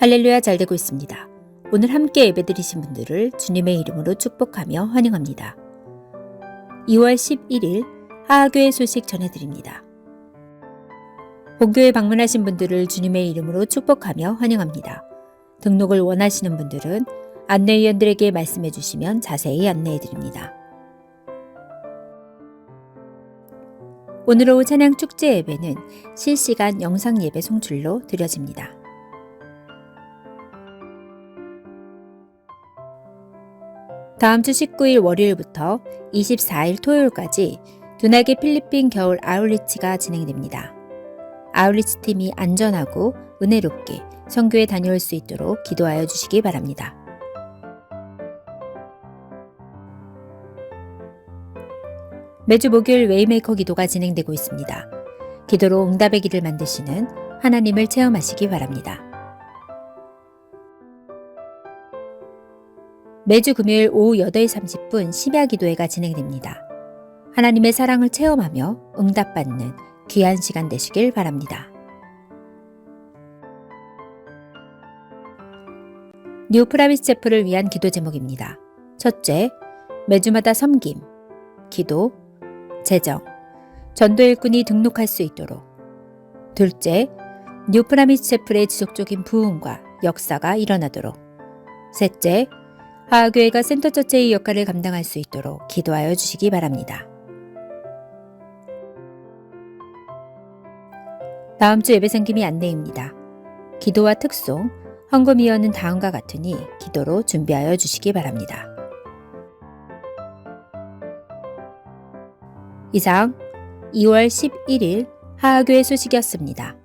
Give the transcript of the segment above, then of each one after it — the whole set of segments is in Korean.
할렐루야, 잘 되고 있습니다. 오늘 함께 예배드리신 분들을 주님의 이름으로 축복하며 환영합니다. 2월 11일 하하교회 소식 전해드립니다. 본교회 방문하신 분들을 주님의 이름으로 축복하며 환영합니다. 등록을 원하시는 분들은 안내위원들에게 말씀해 주시면 자세히 안내해 드립니다. 오늘 오후 찬양 축제 예배는 실시간 영상 예배 송출로 드려집니다. 다음 주 19일 월요일부터 24일 토요일까지 둔하게 필리핀 겨울 아울리치가 진행됩니다. 아울리치 팀이 안전하고 은혜롭게 선교에 다녀올 수 있도록 기도하여 주시기 바랍니다. 매주 목요일 웨이메이커 기도가 진행되고 있습니다. 기도로 응답의 길을 만드시는 하나님을 체험하시기 바랍니다. 매주 금요일 오후 8시 30분 심야 기도회가 진행됩니다. 하나님의 사랑을 체험하며 응답받는 귀한 시간 되시길 바랍니다. 뉴 프라미스 체프를 위한 기도 제목입니다. 첫째, 매주마다 섬김, 기도, 재정, 전도 일꾼이 등록할 수 있도록. 둘째, 뉴 프라미스 체프의 지속적인 부흥과 역사가 일어나도록. 셋째, 하하교회가 센터처체의 역할을 감당할 수 있도록 기도하여 주시기 바랍니다. 다음 주 예배 섬김이 안내입니다. 기도와 특송, 헌금위원은 다음과 같으니 기도로 준비하여 주시기 바랍니다. 이상 2월 11일 하하교회 소식이었습니다.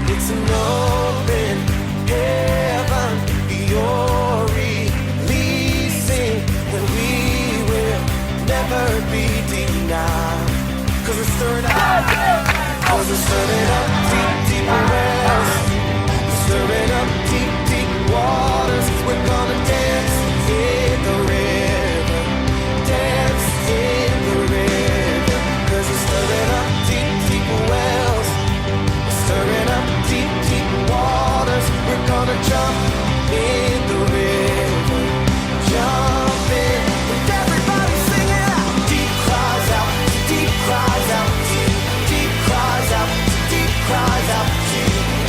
It's an open heaven, you're releasing, and we will never be denied. 'Cause we're stirring up, deep, deep wells. We're stirring up deep, deep waters. We're gonna dance in the river, dance in the river. 'Cause we're stirring up deep, deep wells. Stirring up deep, deep waters. We're gonna jump in the river, jump in. And everybody sing it out. Deep cries out, deep cries out, deep cries out, deep cries out.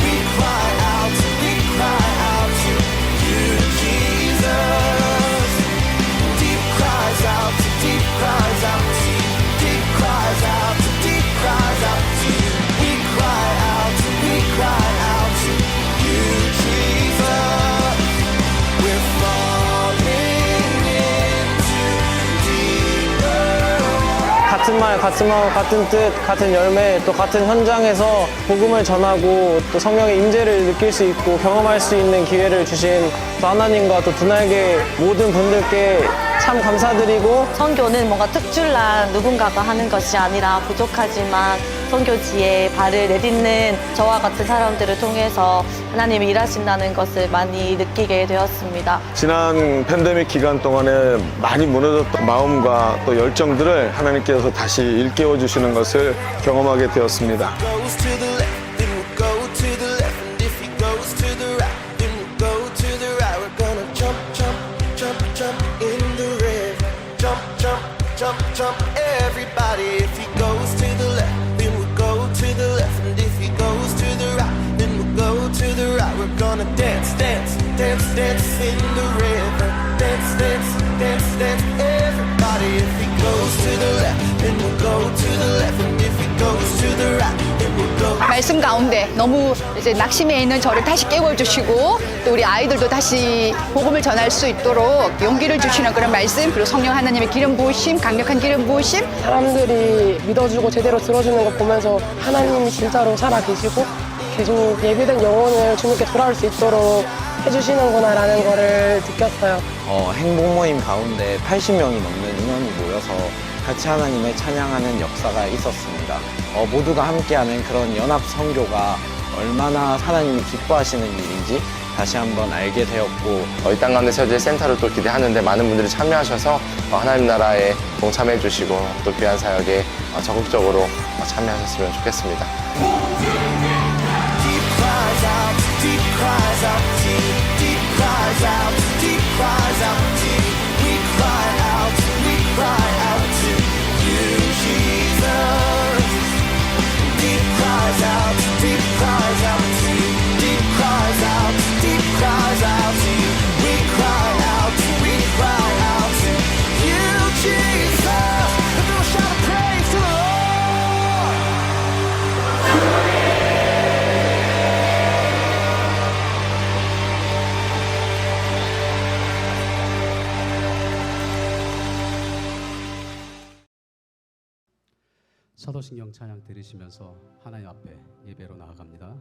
We cry out to you, Jesus. Deep cries out, deep cries out, deep cries out, deep cries out to you. We cry out to you, Jesus. We're falling into deeper. 같은 말, 같은 마음, 같은 뜻, 같은 열매, 또 같은 현장에서 복음을 전하고 또 성령의 임재를 느낄 수 있고 경험할 수 있는 기회를 주신 또 하나님과 또 둔하게 모든 분들께 참 감사드리고, 선교는 뭔가 특출난 누군가가 하는 것이 아니라 부족하지만 선교지에 발을 내딛는 저와 같은 사람들을 통해서 하나님이 일하신다는 것을 많이 느끼게 되었습니다. 지난 팬데믹 기간 동안에 많이 무너졌던 마음과 또 열정들을 하나님께서 다시 일깨워 주시는 것을 경험하게 되었습니다. Goes to the left, then we'll go to the left. And if he goes to the right, then we'll go to the right. We're gonna jump, jump, jump, jump in the river. Jump, jump, jump, jump, everybody. If he goes to the left, then we'll go to the left. And if he goes to the right, then we'll go to the right. We're gonna dance, dance, dance, dance in the river. Dance, dance, dance, dance, everybody. If he goes to the left, then we'll go to the left. And if he goes to the right, then we'll go. 말씀 가운데 너무 이제 낙심해 있는 저를 다시 깨워주시고 또 우리 아이들도 다시 복음을 전할 수 있도록 용기를 주시는 그런 말씀, 그리고 성령 하나님의 기름 부으심, 강력한 기름 부으심. 사람들이 믿어주고 제대로 들어주는 거 보면서 하나님이 진짜로 살아계시고 계속 예비된 영혼을 주님께 돌아올 수 있도록 해주시는구나라는 거를 느꼈어요. 행복 모임 가운데 80명이 넘는 인원이 모여서 같이 하나님을 찬양하는 역사가 있었습니다. 모두가 함께하는 그런 연합 선교가 얼마나 하나님이 기뻐하시는 일인지 다시 한번 알게 되었고, 이 땅 가운데 세워질 센터를 또 기대하는데 많은 분들이 참여하셔서 하나님 나라에 동참해 주시고 또 귀한 사역에 적극적으로 참여하셨으면 좋겠습니다. Deep cries out, deep cries out, deep cries out, deep cries out, we cry out to you, Jesus. Deep cries out, deep cries out, deep cries out, deep cries out to you. We cry out to you, Jesus. And we'll shout a praise to the Lord. 사도신경 찬양 들으시면서 하나님 앞에 예배로 나아갑니다.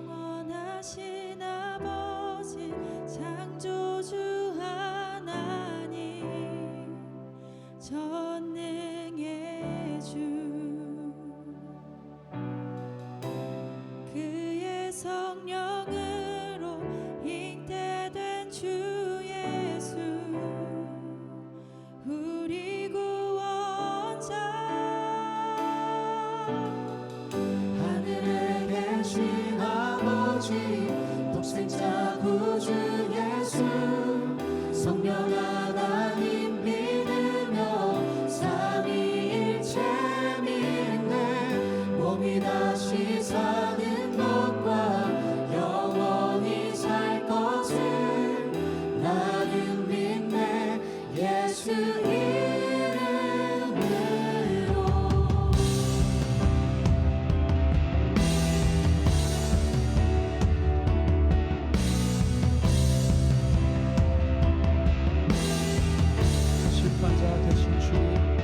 영원하신 아버지 창조주 하나님 전능의 주 그의 성령으로 잉태된 주 예수 우리 구원자 하늘에 계신 아버지 독생자 구주 예수 성령 하나님 믿으며 삼위일체 믿네 몸이 다시 사는 것과 영원히 살 것을 나는 믿네 예수 이름으로 심판자 되신 주님,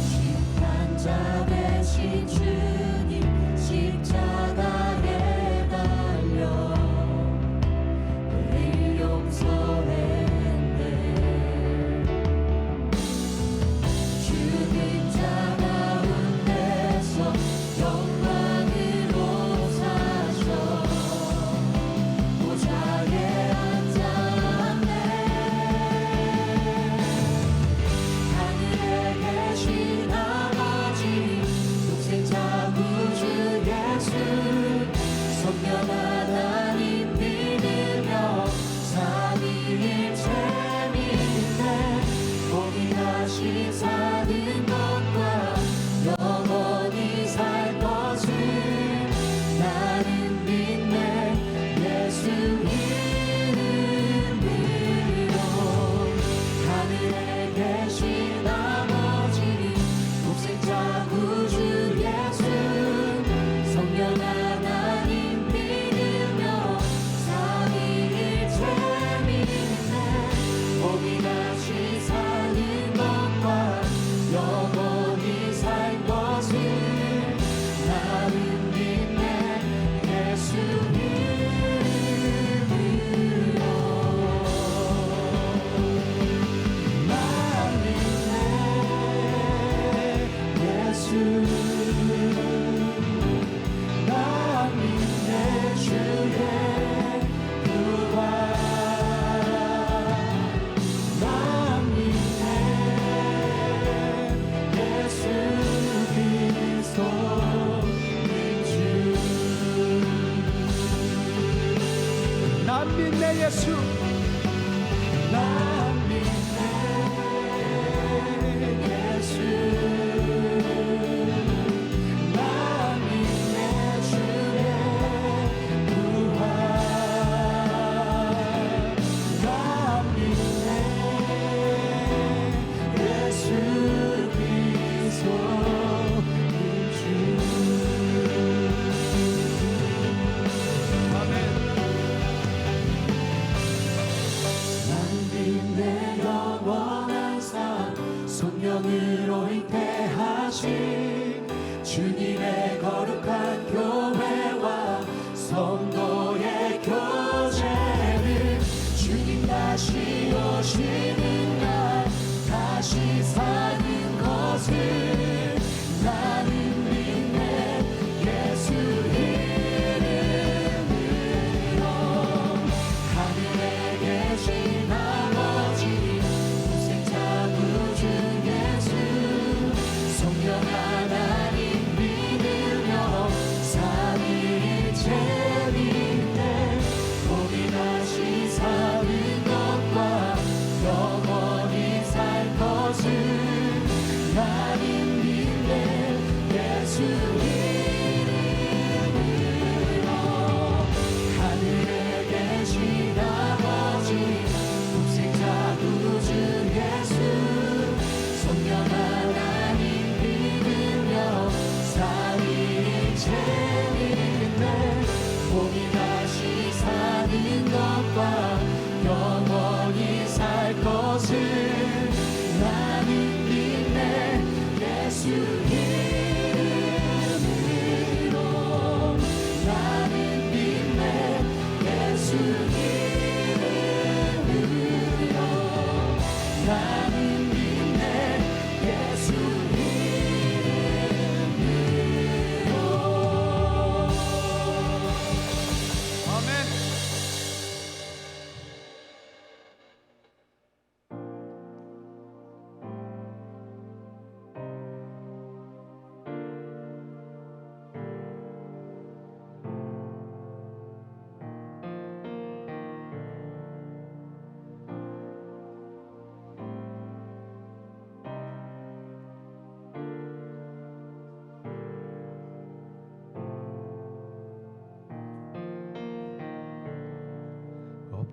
심판자 되신 주님 십자가에 달려 우리 용서했네 죽은 자 가운데서 영광으로 사셔 보좌에 앉았네 하늘에 계신 아버지 독생자 구주 예수 성령 하나님 믿으며 삼위일체 믿네 몸이 다시 사는 것과 영원히 살 것을 나는 믿네 예수 이름으로 하늘에 계신 아버지 독생자 구주 예수 성령 하나님 믿으며 삼위일체 믿네 몸이 다시 사는 것과 영원히 살 것을 나는 믿네 예수 이름으로 난 믿네 예수 난 믿네 주의 부활 난 믿네 예수 그리스도인 주 난 믿네 예수, 난 믿네 예수 난 믿네 주의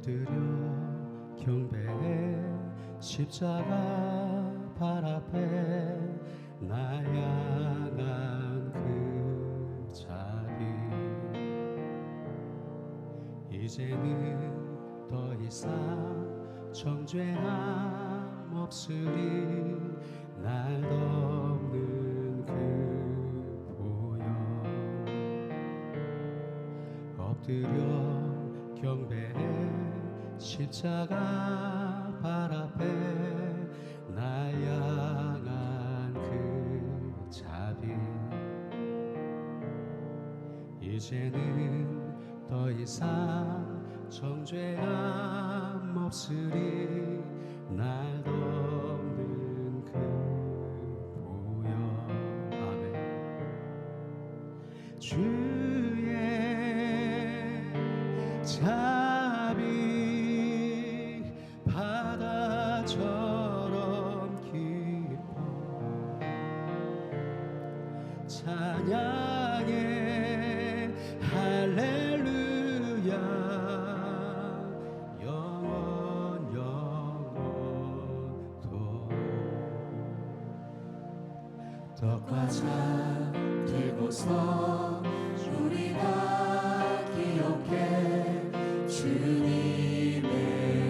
엎드려 경배해 십자가 발 앞에 날 향한 그 자비 이제는 더 이상 정죄함 없으리 날 덮는 그 보혈 엎드려 경배해 십자가 발 앞에 날 향한 그 자비 이제는 더 이상 정죄함 없으리 날 덮는 그 보혈 아멘 주의 자비 바다처럼 깊어 찬양해 할렐루야 영원토록 떡과 잔 들고서 우리가 기억해 주님의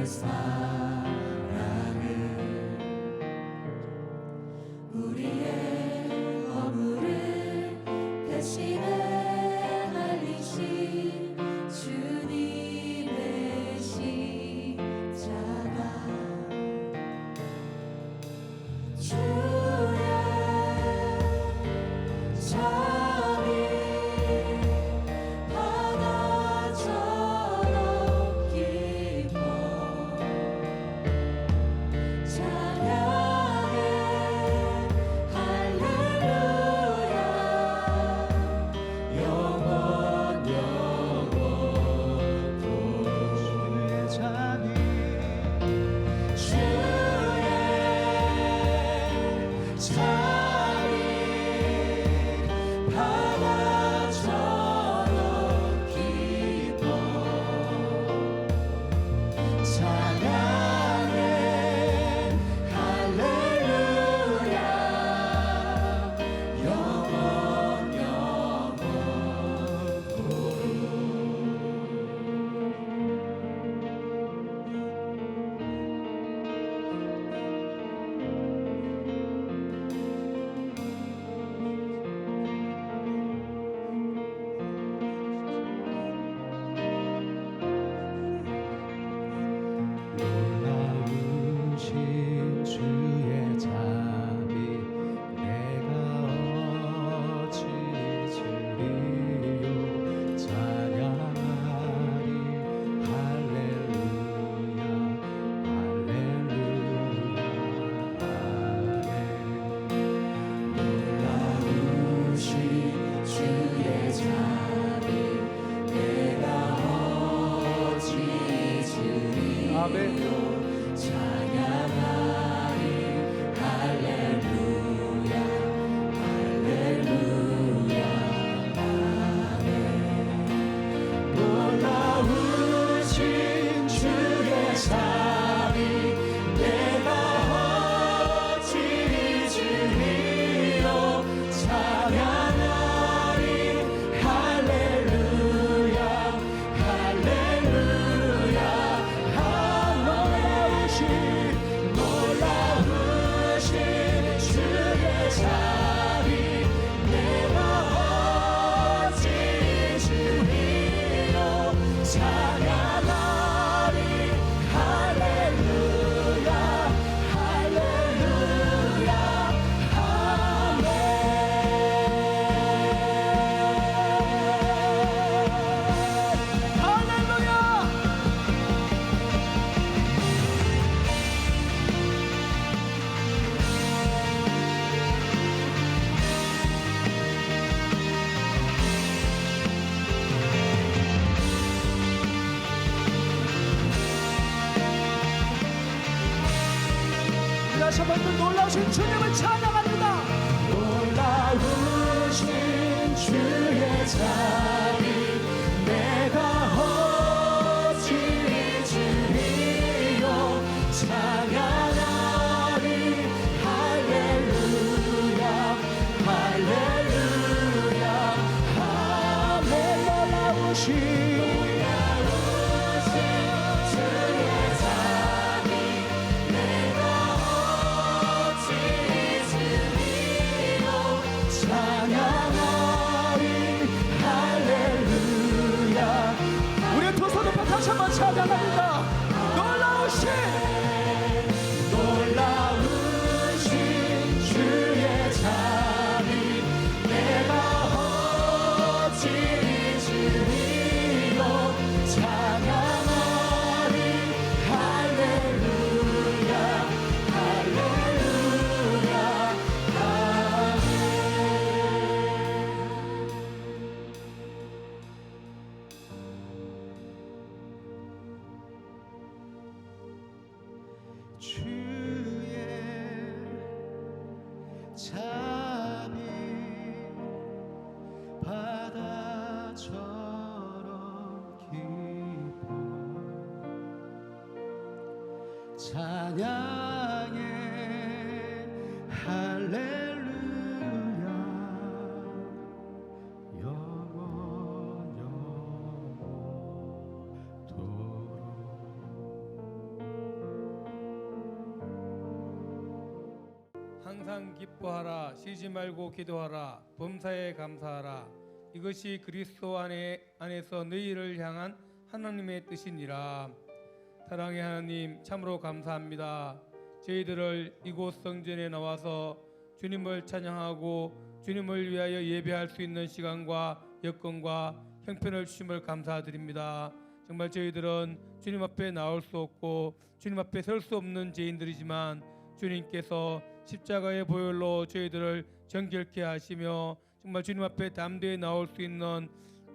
사랑을 우리의 허물을 대신에 날리신 주님의 십자가 주의 자비 바다처럼 깊어 찬양해 할렐루야 영원토록 주의 자비 바다처럼 깊어 찬양해 할렐루야 놀라우신 주의 자비 내가 어찌 잊으리요 찬양하리 할렐루야 할렐루야 아멘 놀라우신 주의 자비 내가 어찌 잊으리요 아멘 찬양하리 할렐루야 할렐루야 아멘 놀라우신 주의 자비 내가 어찌 잊으리요 찬양하리 할렐루야 할렐루야 놀라우신 주의 자비 내가 어찌 잊으리요 찬양하리 할렐루야 할렐루야 아멘 할렐루야 다시 한번 놀라우신 주님을 찬양합니다. 놀라우신 주의 자비 내가 어찌 잊으리요 우리의 두 손을 펴 다시 한번 찬양합니다. 놀라우신 주의 자비 내가 어찌 잊으리요. 찬양하리 할렐루야 할렐루야 주의 자비 바다처럼 깊어 찬양해 할렐루야 항상 기뻐하라 쉬지 말고 기도하라 범사에 감사하라 이것이 그리스도 안에서 너희를 향한 하나님의 뜻이니라. 사랑의 하나님 참으로 감사합니다. 저희들을 이곳 성전에 나와서 주님을 찬양하고 주님을 위하여 예배할 수 있는 시간과 여건과 형편을 주심을 감사드립니다. 정말 저희들은 주님 앞에 나올 수 없고 주님 앞에 설 수 없는 죄인들이지만 주님께서 십자가의 보혈로 저희들을 정결케 하시며 정말 주님 앞에 담대히 나올 수 있는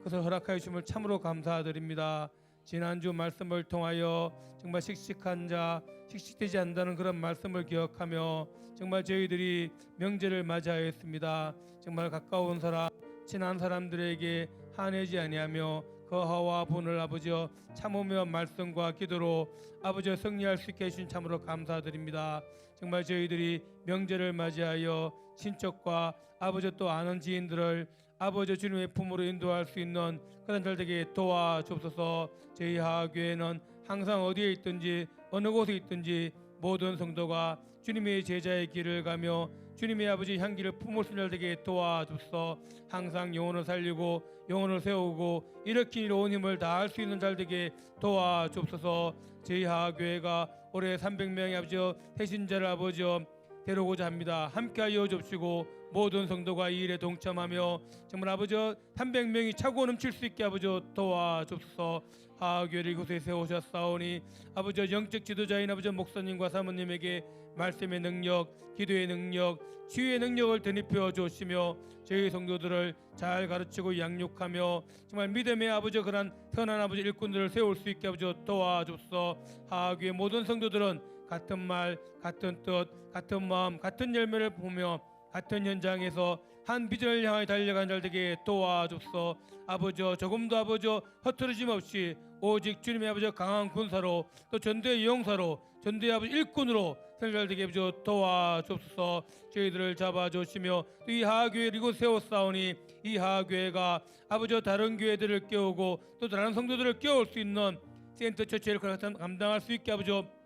것을 허락하여 주심을 참으로 감사드립니다. 지난주 말씀을 통하여 정말 씩씩한 자 씩씩되지 않는다는 그런 말씀을 기억하며 정말 저희들이 명제를 맞이하였습니다. 정말 가까운 사람 친한 사람들에게 한해지 아니하며 거하와 분을 아버지여 참으며 말씀과 기도로 아버지여 승리할 수 있게 해주신 참으로 감사드립니다. 정말 저희들이 명제를 맞이하여 친척과 아버지여 또 아는 지인들을 아버지여 주님의 품으로 인도할 수 있는 그런 잘 되게 도와주옵소서. 저희 하교회는 항상 어디에 있든지 어느 곳에 있든지 모든 성도가 주님의 제자의 길을 가며 주님의 아버지 향기를 품을 수 있는 되게 도와주소서. 항상 영혼을 살리고 영혼을 세우고 일으키는 온 힘을 다할 수 있는 잘 되게 도와주옵소서. 저희 하교회가 올해 300명의 아버지여 해신자를 아버지여 데려오고자 합니다. 함께하여 주옵시고 모든 성도가 이 일에 동참하며 정말 아버지여 300명이 차고 넘칠 수 있게 아버지여 도와주옵소서. 하교회를 이곳에 세우셨사오니 아버지여 영적 지도자인 아버지여 목사님과 사모님에게 말씀의 능력, 기도의 능력, 치유의 능력을 덧입혀 주시며 저희 성도들을 잘 가르치고 양육하며 정말 믿음의 아버지여 그런 선한 아버지 일꾼들을 세울 수 있게 아버지여 도와주옵소서. 하교회 모든 성도들은 같은 말, 같은 뜻, 같은 마음, 같은 열매를 보며 같은 현장에서 한 비전을 향해 달려간 잘 되게 도와주소서. 아버지여 조금도 아버지여 허투루짐 없이 오직 주님의 아버지여 강한 군사로 또 전도의 용사로 전도의 아버지 일꾼으로 잘 되게 아버지여 도와주소서. 저희들을 잡아주시며 또 이 하교회를 이곳 세웠사오니 이 하교회가 아버지여 다른 교회들을 깨우고 또 다른 성도들을 깨울 수 있는 센터 처치를 감당할 수 있게 아버지여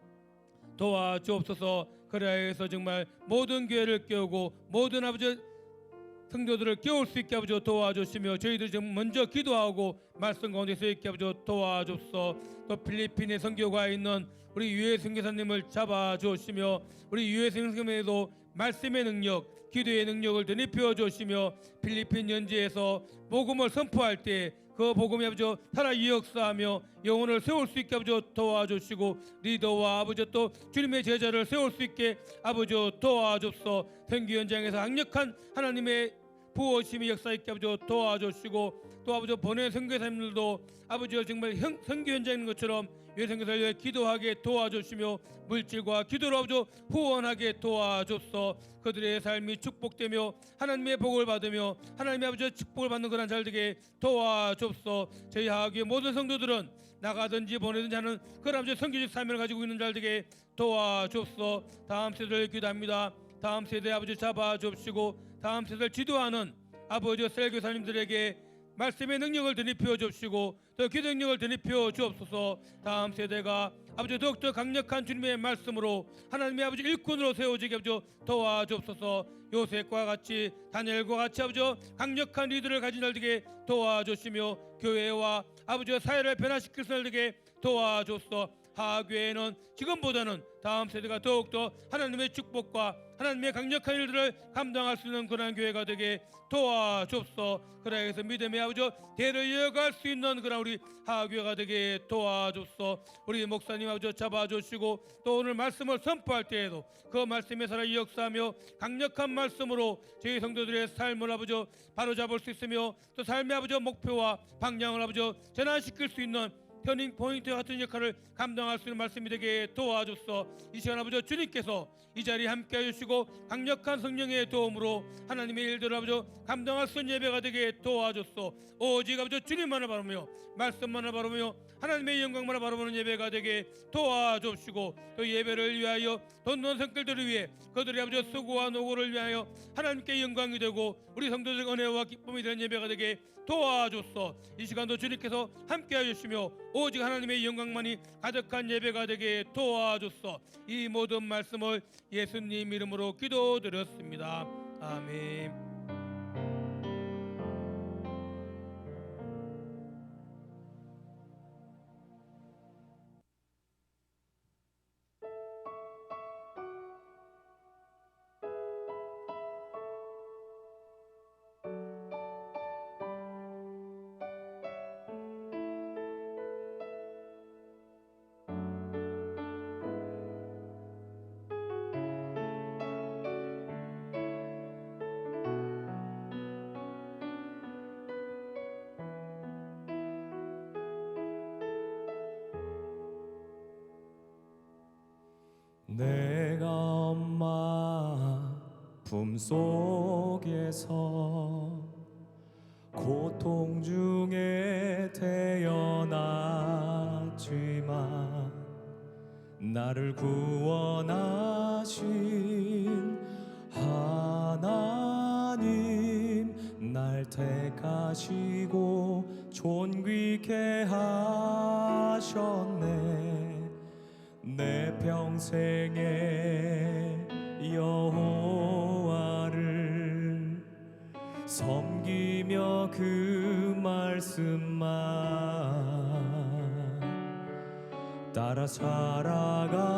도와주옵소서. 그래야 해서 정말 모든 교회를 깨우고 모든 아버지 성도들을 깨울 수 있게 아버지 도와주시며 저희들이 좀 먼저 기도하고 말씀 가운데 서 있게 아버지 도와주옵소서. 또 필리핀에 선교가 있는 우리 유해 선교사님을 잡아주시며 우리 유해 선교사님에도 말씀의 능력, 기도의 능력을 덧입혀 주시며 필리핀 현지에서 복음을 선포할 때 그 복음이 아버지 살아 역사하며 영혼을 세울 수 있게 아버지 도와주시고 리더와 아버지 또 주님의 제자를 세울 수 있게 아버지 도와주옵소서. 선교 현장에서 강력한 하나님의 부어심이 역사 있게 아버지 도와주시고 또 아버지 보낸 선교사님들도 아버지 정말 선교 현장인 것처럼 외선교사를 위해 기도하게 도와주시며 물질과 기도로 아버지 후원하게 도와주소서. 그들의 삶이 축복되며 하나님의 복을 받으며 하나님의 아버지 축복을 받는 그런 잘 되게 도와주소서. 저희 하교의 모든 성도들은 나가든지 보내든지 하는 그런 아버지 선교적 사명을 가지고 있는 잘 되게 도와주소서. 다음 세대를 기도합니다. 다음 세대 아버지 잡아주옵시고 다음 세대를 지도하는 아버지 셀교사님들에게 말씀의 능력을 드립혀 주시고 또 기도 능력을 드립혀 주옵소서. 다음 세대가 아버지 더욱더 강력한 주님의 말씀으로 하나님의 아버지 일꾼으로 세워지게 아버지 도와주옵소서. 요셉과 같이 다니엘과 같이 아버지 강력한 리더를 가진 날되게 도와주시며 교회와 아버지 사회를 변화시킬 수 날되게 도와주옵소서. 하교회는 지금보다는 다음 세대가 더욱더 하나님의 축복과 하나님의 강력한 일들을 감당할 수 있는 그런 교회가 되게 도와주옵소서. 그래서 믿음의 아버지 대를 이어갈 수 있는 그런 우리 하교회가 되게 도와주옵소서. 우리 목사님 아버지 잡아주시고 또 오늘 말씀을 선포할 때에도 그 말씀에 살아 역사하며 강력한 말씀으로 저희 성도들의 삶을 아버지 바로잡을 수 있으며 또 삶의 아버지 목표와 방향을 아버지 전환시킬 수 있는 터닝 포인트 같은 역할을 감당할 수 있는 말씀이 되게 도와주소서. 이 시간 아버지 주님께서 이 자리에 함께 해주시고 강력한 성령의 도움으로 하나님의 일들을 아버지 감당할 수 있는 예배가 되게 도와주소서. 오직 아버지 주님만을 바라보며 말씀만을 바라보며 하나님의 영광만을 바라보는 예배가 되게 도와주시고 또 예배를 위하여 돕는 성들들을 위해 그들의 아버지 수고와 노고를 위하여 하나님께 영광이 되고 우리 성도들 은혜와 기쁨이 되는 예배가 되게 도와주소서. 이 시간도 주님께서 함께 해주시며 오직 하나님의 영광만이 가득한 예배가 되게 도와주소서. 이 모든 말씀을 예수님 이름으로 기도드렸습니다. 아멘. 내가 엄마 품속에서 고통 중에 태어났지만 나를 구원하신 하나님 날 택하시고 존귀케 하셨네. 내 평생에 여호와를 섬기며 그 말씀만 따라 살아가리.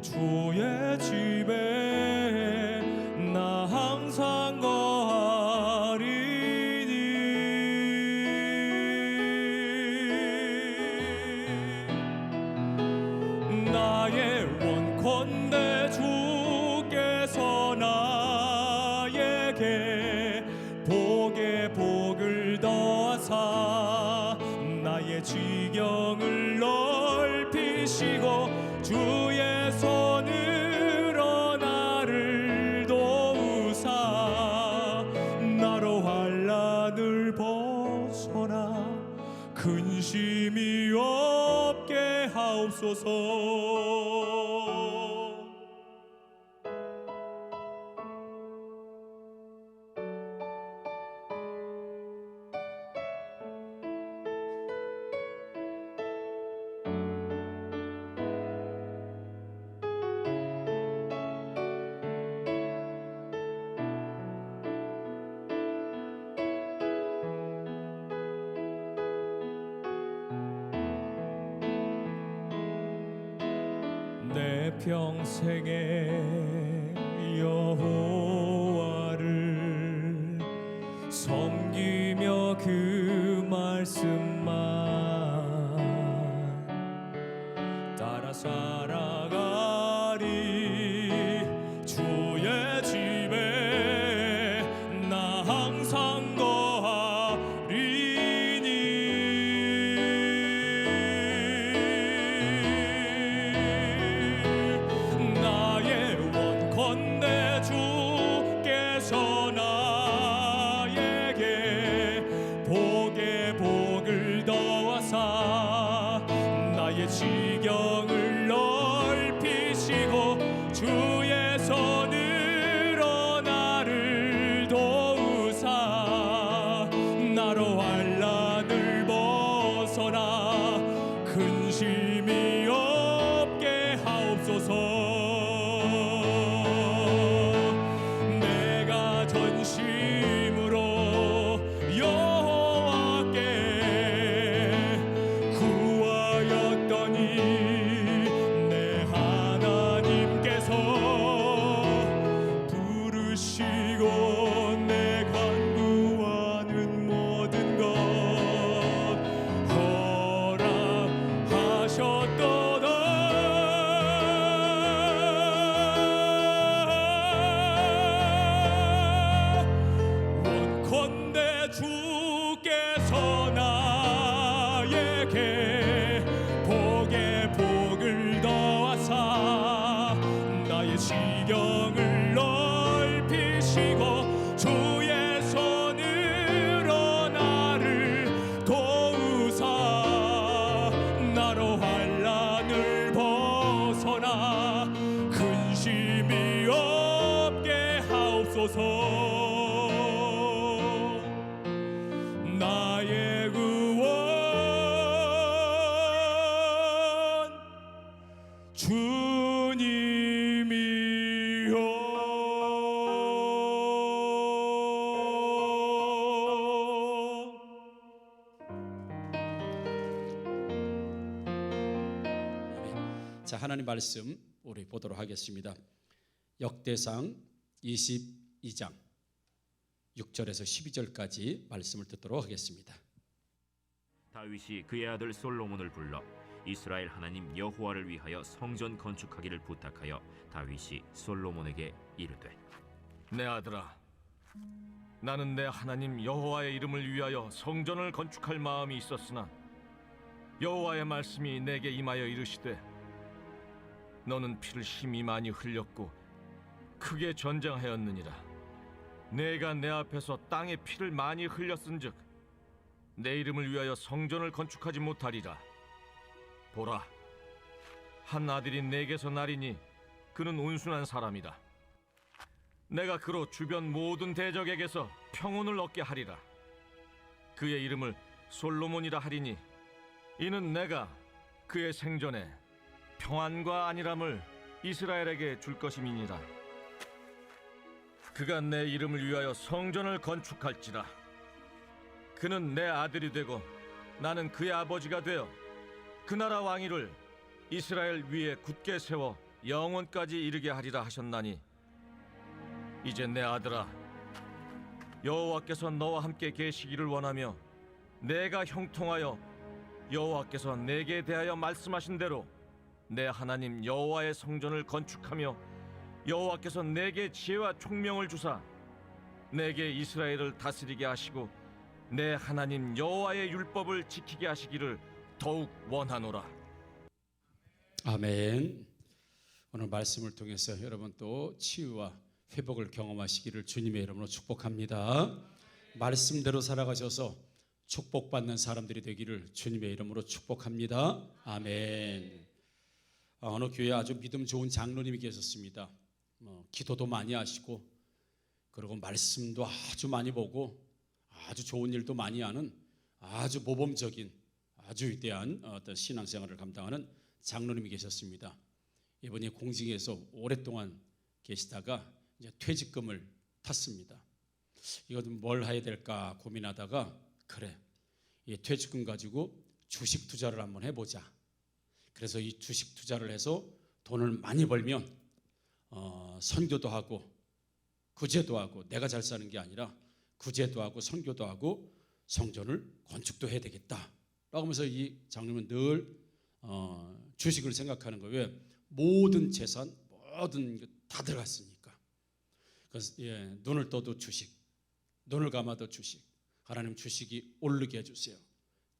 주의 집에 나 항상 거하리니. 나의 원컨대 주께서 나에게 복에 복을 더하사 나의 지경을 넓히시고 주의 손으로 나를 도우사 나로 환난을 벗어나 근심이 없게 하옵소서. 내 평생에 여호와를 섬기며 그 말씀만 따라 살아가리. 주의 집에 나 항상 거하리니. 나의 원컨대 주께서 나에게 복에 복을 더 나로 환난을 벗어나 근심이 없게 하옵소서. 내가 전심으로 여호와께 구하였더니 내 하나님께서 부르시고 내 간구하는 모든 것 허락하셨도다. 원컨대 주께서 나에게 복에 복을 더하사 나의 지경을 넓히시고 주의 손으로 나를 도우사 나로 환난을 벗어나 근심이 없게 하옵소서. 나의 구원 주님이여. 자, 하나님 말씀 우리 보도록 하겠습니다. 역대상 22장 6절에서 12절까지 말씀을 듣도록 하겠습니다. 다윗이 그의 아들 솔로몬을 불러 이스라엘 하나님 여호와를 위하여 성전 건축하기를 부탁하여 다윗이 솔로몬에게 이르되 내 아들아, 나는 내 하나님 여호와의 이름을 위하여 성전을 건축할 마음이 있었으나 여호와의 말씀이 내게 임하여 이르시되 너는 피를 심히 많이 흘렸고 크게 전쟁하였느니라. 내가 내 앞에서 땅에 피를 많이 흘렸은즉 내 이름을 위하여 성전을 건축하지 못하리라. 보라, 한 아들이 내게서 나리니 그는 온순한 사람이다. 내가 그로 주변 모든 대적에게서 평온을 얻게 하리라. 그의 이름을 솔로몬이라 하리니 이는 내가 그의 생전에 평안과 안일함을 이스라엘에게 줄 것임이니라. 그가 내 이름을 위하여 성전을 건축할지라. 그는 내 아들이 되고 나는 그의 아버지가 되어 그 나라 왕위를 이스라엘 위에 굳게 세워 영원까지 이르게 하리라 하셨나니 이제 내 아들아, 여호와께서 너와 함께 계시기를 원하며 내가 형통하여 여호와께서 내게 대하여 말씀하신 대로 내 하나님 여호와의 성전을 건축하며 여호와께서 내게 지혜와 총명을 주사 내게 이스라엘을 다스리게 하시고 내 하나님 여호와의 율법을 지키게 하시기를 더욱 원하노라. 아멘. 오늘 말씀을 통해서 여러분 또 치유와 회복을 경험하시기를 주님의 이름으로 축복합니다. 말씀대로 살아가셔서 축복받는 사람들이 되기를 주님의 이름으로 축복합니다. 아멘. 어느 교회에 아주 믿음 좋은 장로님이 계셨습니다. 기도도 많이 하시고 그리고 말씀도 아주 많이 보고 아주 좋은 일도 많이 하는 아주 모범적인 아주 위대한 어떤 신앙생활을 감당하는 장로님이 계셨습니다. 이분이 공직에서 오랫동안 계시다가 이제 퇴직금을 탔습니다. 이것은 뭘 해야 될까 고민하다가 그래, 이 퇴직금 가지고 주식 투자를 한번 해보자. 그래서 이 주식 투자를 해서 돈을 많이 벌면 선교도 하고 구제도 하고 내가 잘 사는 게 아니라 구제도 하고 선교도 하고 성전을 건축도 해야 되겠다 라고 하면서 이 장로님은 늘 주식을 생각하는 거예요. 왜? 모든 재산 모든 다 들어갔으니까. 그래서 눈을 떠도 주식, 눈을 감아도 주식. 하나님 주식이 오르게 해주세요.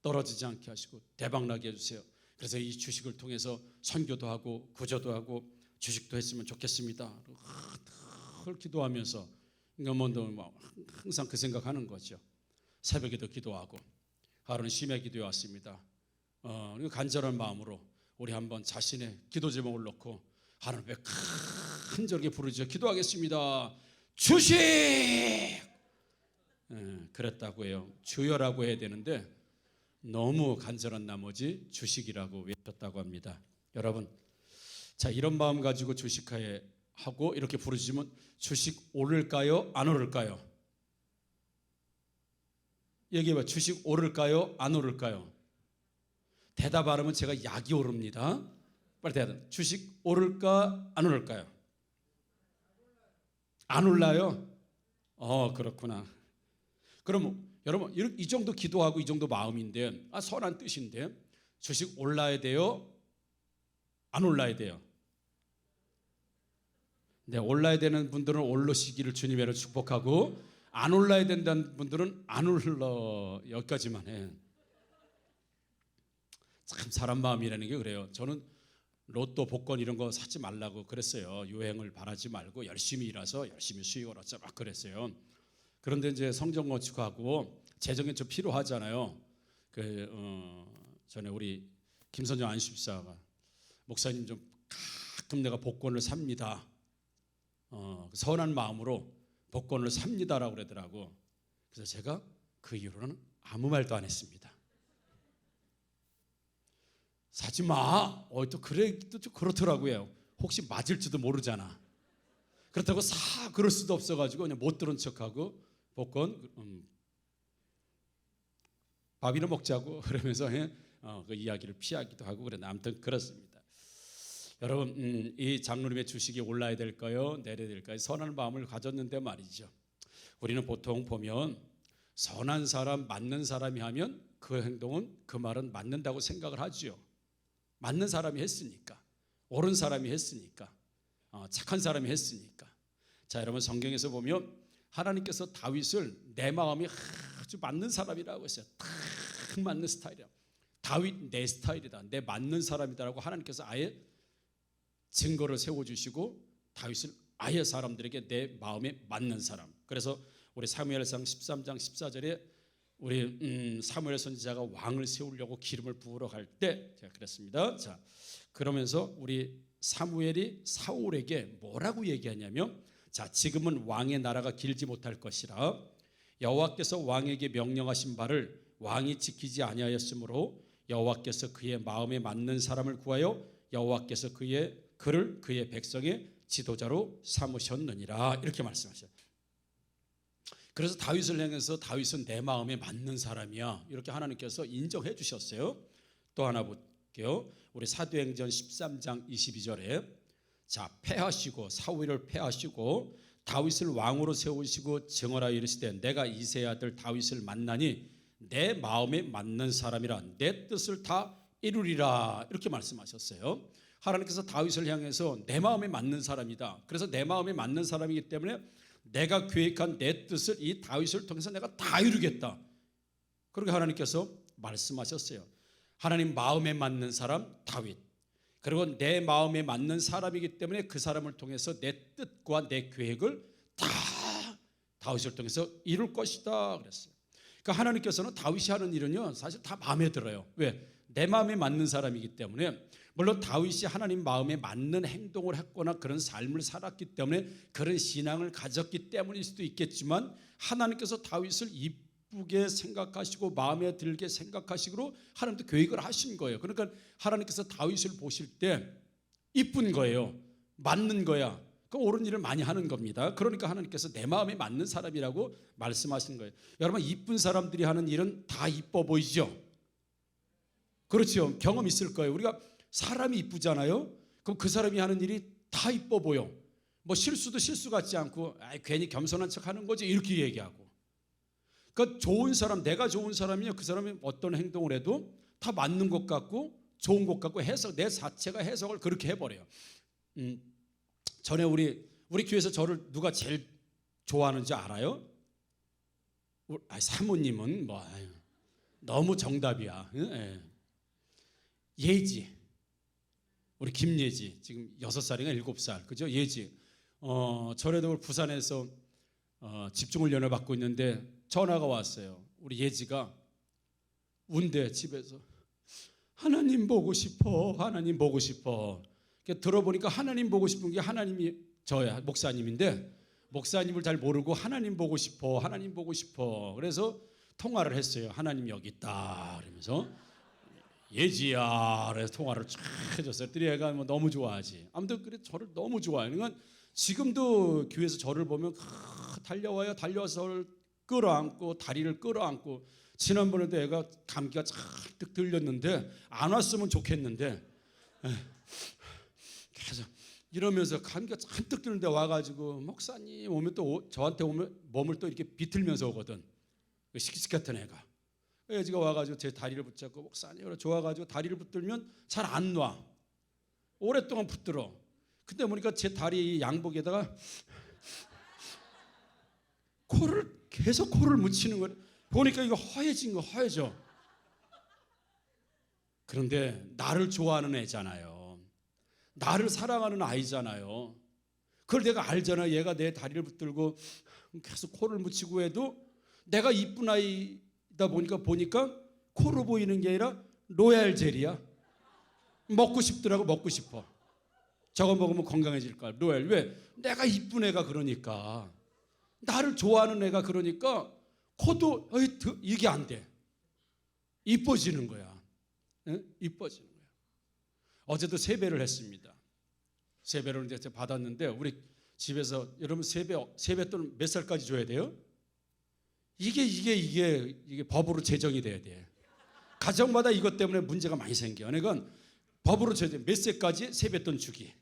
떨어지지 않게 하시고 대박나게 해주세요. 그래서 이 주식을 통해서 선교도 하고 구조도 하고 주식도 했으면 좋겠습니다. 늘 기도하면서 항상 그 생각하는 거죠. 새벽에도 기도하고 하루는 심야 기도에 왔습니다. 간절한 마음으로 우리 한번 자신의 기도 제목을 놓고 하나님 앞에 간절하게 부르죠. 기도하겠습니다. 주식! 그랬다고 해요. 주여라고 해야 되는데 너무 간절한 나머지 주식이라고 외쳤다고 합니다. 여러분, 자, 이런 마음 가지고 주식하고 이렇게 부르시면 주식 오를까요? 안 오를까요? 얘기해봐. 주식 오를까요? 안 오를까요? 대답 안 하면 제가 약이 오릅니다. 빨리 대답. 주식 오를까? 안 오를까요? 안 올라요? 그렇구나. 그럼 여러분, 이 정도 기도하고 이 정도 마음인데, 선한 뜻인데, 주식 올라야 돼요? 안 올라야 돼요? 네, 올라야 되는 분들은 오르시기를 주님으로 축복하고, 안 올라야 된다는 분들은 안 올라. 여기까지만 해. 참 사람 마음이라는 게 그래요. 저는 로또 복권 이런 거 사지 말라고 그랬어요. 유행을 바라지 말고 열심히 일해서 열심히 수익을 얻자 막 그랬어요. 그런데 이제 성전 건축하고 재정이 좀 필요하잖아요. 전에 우리 김선영 안수집사가 목사님 좀 가끔 내가 복권을 삽니다. 선한 마음으로 복권을 삽니다라고 그러더라고. 그래서 제가 그 이후로는 아무 말도 안 했습니다. 사지 마. 또 그래, 또 좀 그렇더라고요. 혹시 맞을지도 모르잖아. 그렇다고 그럴 수도 없어가지고 그냥 못 들은 척하고 복권 밥이나 먹자고 그러면서 그 이야기를 피하기도 하고 그래. 아무튼 그렇습니다. 여러분, 이 장로님의 주식이 올라야 될까요? 내려야 될까요? 선한 마음을 가졌는데 말이죠. 우리는 보통 보면 선한 사람, 맞는 사람이 하면 그 행동은 그 말은 맞는다고 생각을 하죠. 맞는 사람이 했으니까, 옳은 사람이 했으니까, 착한 사람이 했으니까. 자, 여러분, 성경에서 보면 하나님께서 다윗을 내 마음이 아주 맞는 사람이라고 했어요. 딱 맞는 스타일이야. 다윗 내 스타일이다, 내 맞는 사람이다라고 하나님께서 아예 증거를 세워주시고 다윗을 아예 사람들에게 내 마음에 맞는 사람. 그래서 우리 사무엘상 13장 14절에 우리 사무엘 선지자가 왕을 세우려고 기름을 부으러 갈 때 제가 그랬습니다. 자, 그러면서 우리 사무엘이 사울에게 뭐라고 얘기하냐면, 자, 지금은 왕의 나라가 길지 못할 것이라 여호와께서 왕에게 명령하신 바를 왕이 지키지 아니하였으므로 여호와께서 그의 마음에 맞는 사람을 구하여 여호와께서 그를 그의 백성의 지도자로 삼으셨느니라, 이렇게 말씀하셨어요. 그래서 다윗을 향해서 다윗은 내 마음에 맞는 사람이야, 이렇게 하나님께서 인정해 주셨어요. 또 하나 볼게요. 우리 사도행전 13장 22절에 자, 패하시고 사울을 패하시고 다윗을 왕으로 세우시고 증언하여 이르시되 내가 이새의 아들 다윗을 만나니 내 마음에 맞는 사람이라 내 뜻을 다 이루리라, 이렇게 말씀하셨어요. 하나님께서 다윗을 향해서 내 마음에 맞는 사람이다. 그래서 내 마음에 맞는 사람이기 때문에 내가 계획한 내 뜻을 이 다윗을 통해서 내가 다 이루겠다, 그렇게 하나님께서 말씀하셨어요. 하나님 마음에 맞는 사람 다윗, 그리고 내 마음에 맞는 사람이기 때문에 그 사람을 통해서 내 뜻과 내 계획을 다 다윗을 통해서 이룰 것이다 그랬어요. 그러니까 하나님께서는 다윗이 하는 일은요 사실 다 마음에 들어요. 왜? 내 마음에 맞는 사람이기 때문에. 물론 다윗이 하나님 마음에 맞는 행동을 했거나 그런 삶을 살았기 때문에 그런 신앙을 가졌기 때문일 수도 있겠지만, 하나님께서 다윗을 이쁘게 생각하시고 마음에 들게 생각하시고 하나님도 계획을 하신 거예요. 그러니까 하나님께서 다윗을 보실 때 이쁜 거예요. 맞는 거야. 그 옳은 일을 많이 하는 겁니다. 그러니까 하나님께서 내 마음에 맞는 사람이라고 말씀하신 거예요. 여러분, 이쁜 사람들이 하는 일은 다 이뻐 보이죠? 그렇죠. 경험 있을 거예요. 우리가 사람이 이쁘잖아요. 그럼 그 사람이 하는 일이 다 이뻐 보여. 뭐 실수도 실수 같지 않고 괜히 겸손한 척 하는 거지, 이렇게 얘기하고. 그러니까 좋은 사람, 내가 좋은 사람이요, 그 사람이 어떤 행동을 해도 다 맞는 것 같고 좋은 것 같고 해석, 내 자체가 해석을 그렇게 해버려요. 전에 우리 교회에서 저를 누가 제일 좋아하는지 알아요? 사모님은 뭐 너무 정답이야. 예지, 우리 김예지, 지금 6살인가 7살, 그죠? 예지. 전에도 부산에서 집중훈련을 받고 있는데 전화가 왔어요. 우리 예지가 운대 집에서 하나님 보고 싶어, 하나님 보고 싶어. 들어보니까 하나님 보고 싶은 게 하나님이 저야 목사님인데 목사님을 잘 모르고 하나님 보고 싶어, 하나님 보고 싶어. 그래서 통화를 했어요. 하나님 여기 있다 그러면서 예지야 그래서 통화를 쫙 해줬어요. 그랬더니 애가 뭐 너무 좋아하지. 아무튼 그래 저를 너무 좋아해요. 그러니까 지금도 교회에서 저를 보면 달려와요. 달려와서 저를 끌어안고 다리를 끌어안고, 지난번에도 애가 감기가 잔뜩 들렸는데 안 왔으면 좋겠는데 계속 이러면서 감기가 잔뜩 드는데 와가지고 목사님 오면 또 저한테 오면 몸을 또 이렇게 비틀면서 오거든. 시키스 같은 애가. 애지가 와가지고 제 다리를 붙잡고 목사님 좋아가지고 다리를 붙들면 잘 안 놔. 오랫동안 붙들어. 근데 보니까 제 다리 양복에다가 계속 코를 묻히는 거예요. 보니까 이거 허해진 거 허해져. 그런데 나를 좋아하는 애잖아요. 나를 사랑하는 아이잖아요. 그걸 내가 알잖아. 얘가 내 다리를 붙들고 계속 코를 묻히고 해도 내가 이쁜 아이다 보니까 코로 보이는 게 아니라 로얄 젤이야. 먹고 싶더라고. 먹고 싶어. 저거 먹으면 건강해질 거야. 로얄. 왜? 내가 이쁜 애가 그러니까. 나를 좋아하는 애가 그러니까 코도 이게 안 돼. 이뻐지는 거야. 네? 이뻐지는 거야. 어제도 세배를 했습니다. 세배를 이제 받았는데 우리 집에서 여러분 세뱃돈 몇 살까지 줘야 돼요? 이게 법으로 제정이 돼야 돼. 가정마다 이것 때문에 문제가 많이 생겨. 그러니까 법으로 제정 몇 세까지 세뱃돈 주기.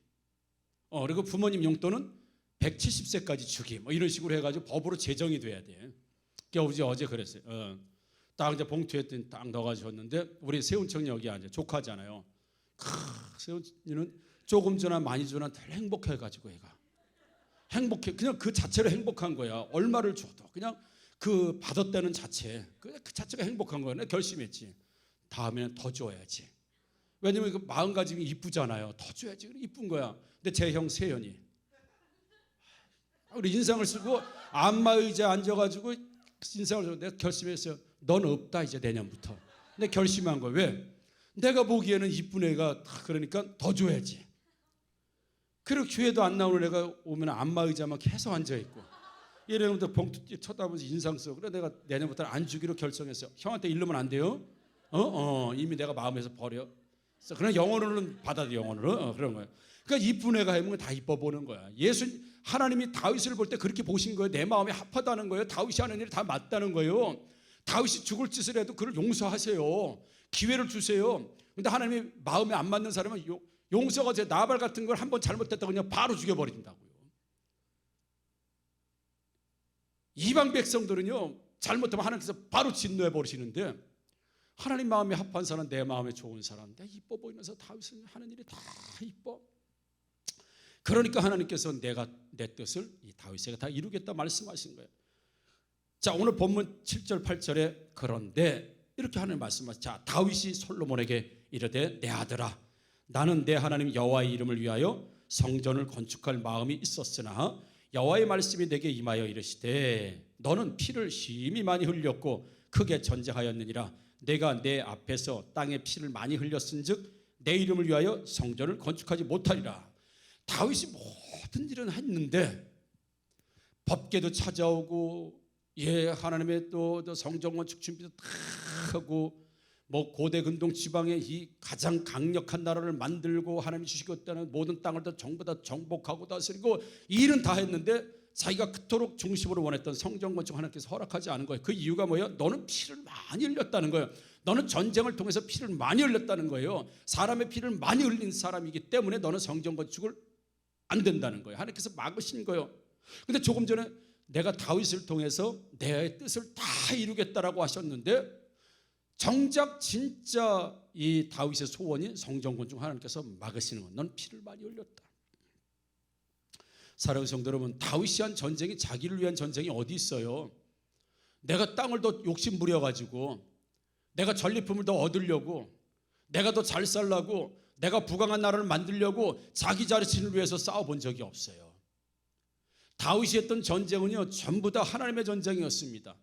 그리고 부모님 용돈은 170세까지 주기. 뭐 이런 식으로 해가지고 법으로 제정이 돼야 돼. 그러니까 어제 그랬어요. 딱 이제 봉투에 딱 넣어가지고 줬는데 우리 세운청이 여기 앉아 조카잖아요. 세운이는 조금 주나 많이 주나 늘 행복해가지고 얘가 행복해. 그냥 그 자체로 행복한 거야. 얼마를 줘도 그냥 그 받았다는 자체 그 자체가 행복한 거야. 내가 결심했지. 다음에는 더 줘야지. 왜냐면 그 마음가짐이 이쁘잖아요. 더 줘야지. 이쁜 거야. 근데 제 형 세연이 우리 인상을 쓰고 안마의자에 앉아가지고 인상을 쓰고 내가 결심했어요. 넌 없다 이제 내년부터. 근데 결심한 거야. 왜? 내가 보기에는 이쁜 애가 그러니까 더 줘야지. 그리고 교회도 안 나오는 애가 오면 안마의자만 계속 앉아있고 이러면서 봉투 쳐다보면서 인상 쓰고 그래 내가 내년부터는 안 주기로 결정했어요. 형한테 이르면 안 돼요? 이미 내가 마음에서 버려. 그냥 영혼으로는 받아들여. 영혼으로 그런 거예요. 그러니까 이쁜 애가 하면 다 이뻐 보는 거야. 하나님이 다윗을 볼 때 그렇게 보신 거예요. 내 마음에 합하다는 거예요. 다윗이 하는 일이 다 맞다는 거예요. 다윗이 죽을 짓을 해도 그를 용서하세요. 기회를 주세요. 근데 하나님이 마음에 안 맞는 사람은 용서가 제 나발 같은 걸 한번 잘못했다고 그냥 바로 죽여버린다고요. 이방 백성들은요 잘못하면 하나님께서 바로 진노해 버리시는데 하나님 마음에 합한 사람, 내 마음에 좋은 사람, 내 이뻐 보이면서 다윗은 하는 일이 다 이뻐. 그러니까 하나님께서 내 뜻을 이 다윗에게 다 이루겠다 말씀하신 거예요. 자, 오늘 본문 7절 8절에 그런데 이렇게 하나님 말씀하시죠. 자, 다윗이 솔로몬에게 이르되 내 아들아 나는 내 하나님 여호와의 이름을 위하여 성전을 건축할 마음이 있었으나 여호와의 말씀이 내게 임하여 이르시되 너는 피를 심히 많이 흘렸고 크게 전쟁하였느니라. 내가 내 앞에서 땅에 피를 많이 흘렸은즉 내 이름을 위하여 성전을 건축하지 못하리라. 다윗이 모든 일은 했는데 법궤도 찾아오고 하나님의 또 성전 건축 준비도 다 하고 뭐 고대 근동 지방에 이 가장 강력한 나라를 만들고 하나님이 주시겠다는 모든 땅을 다 전부 다 정복하고 다스리고 이 일은 다 했는데 자기가 그토록 중심으로 원했던 성전 건축 하나님께서 허락하지 않은 거예요. 그 이유가 뭐예요? 너는 피를 많이 흘렸다는 거예요. 너는 전쟁을 통해서 피를 많이 흘렸다는 거예요. 사람의 피를 많이 흘린 사람이기 때문에 너는 성전 건축을 안 된다는 거예요. 하나님께서 막으신 거예요. 근데 조금 전에 내가 다윗을 통해서 내 뜻을 다 이루겠다라고 하셨는데 정작 진짜 이 다윗의 소원인 성전 건축 하나님께서 막으시는 건 넌 피를 많이 흘렸다. 사랑하는 성도 여러분, 다윗이 한 전쟁이 자기를 위한 전쟁이 어디 있어요? 내가 땅을 더 욕심 부려가지고 내가 전리품을 더 얻으려고 내가 더 잘 살라고 내가 부강한 나라를 만들려고 자기 자신을 위해서 싸워본 적이 없어요. 다윗이 했던 전쟁은요 전부 다 하나님의 전쟁이었습니다.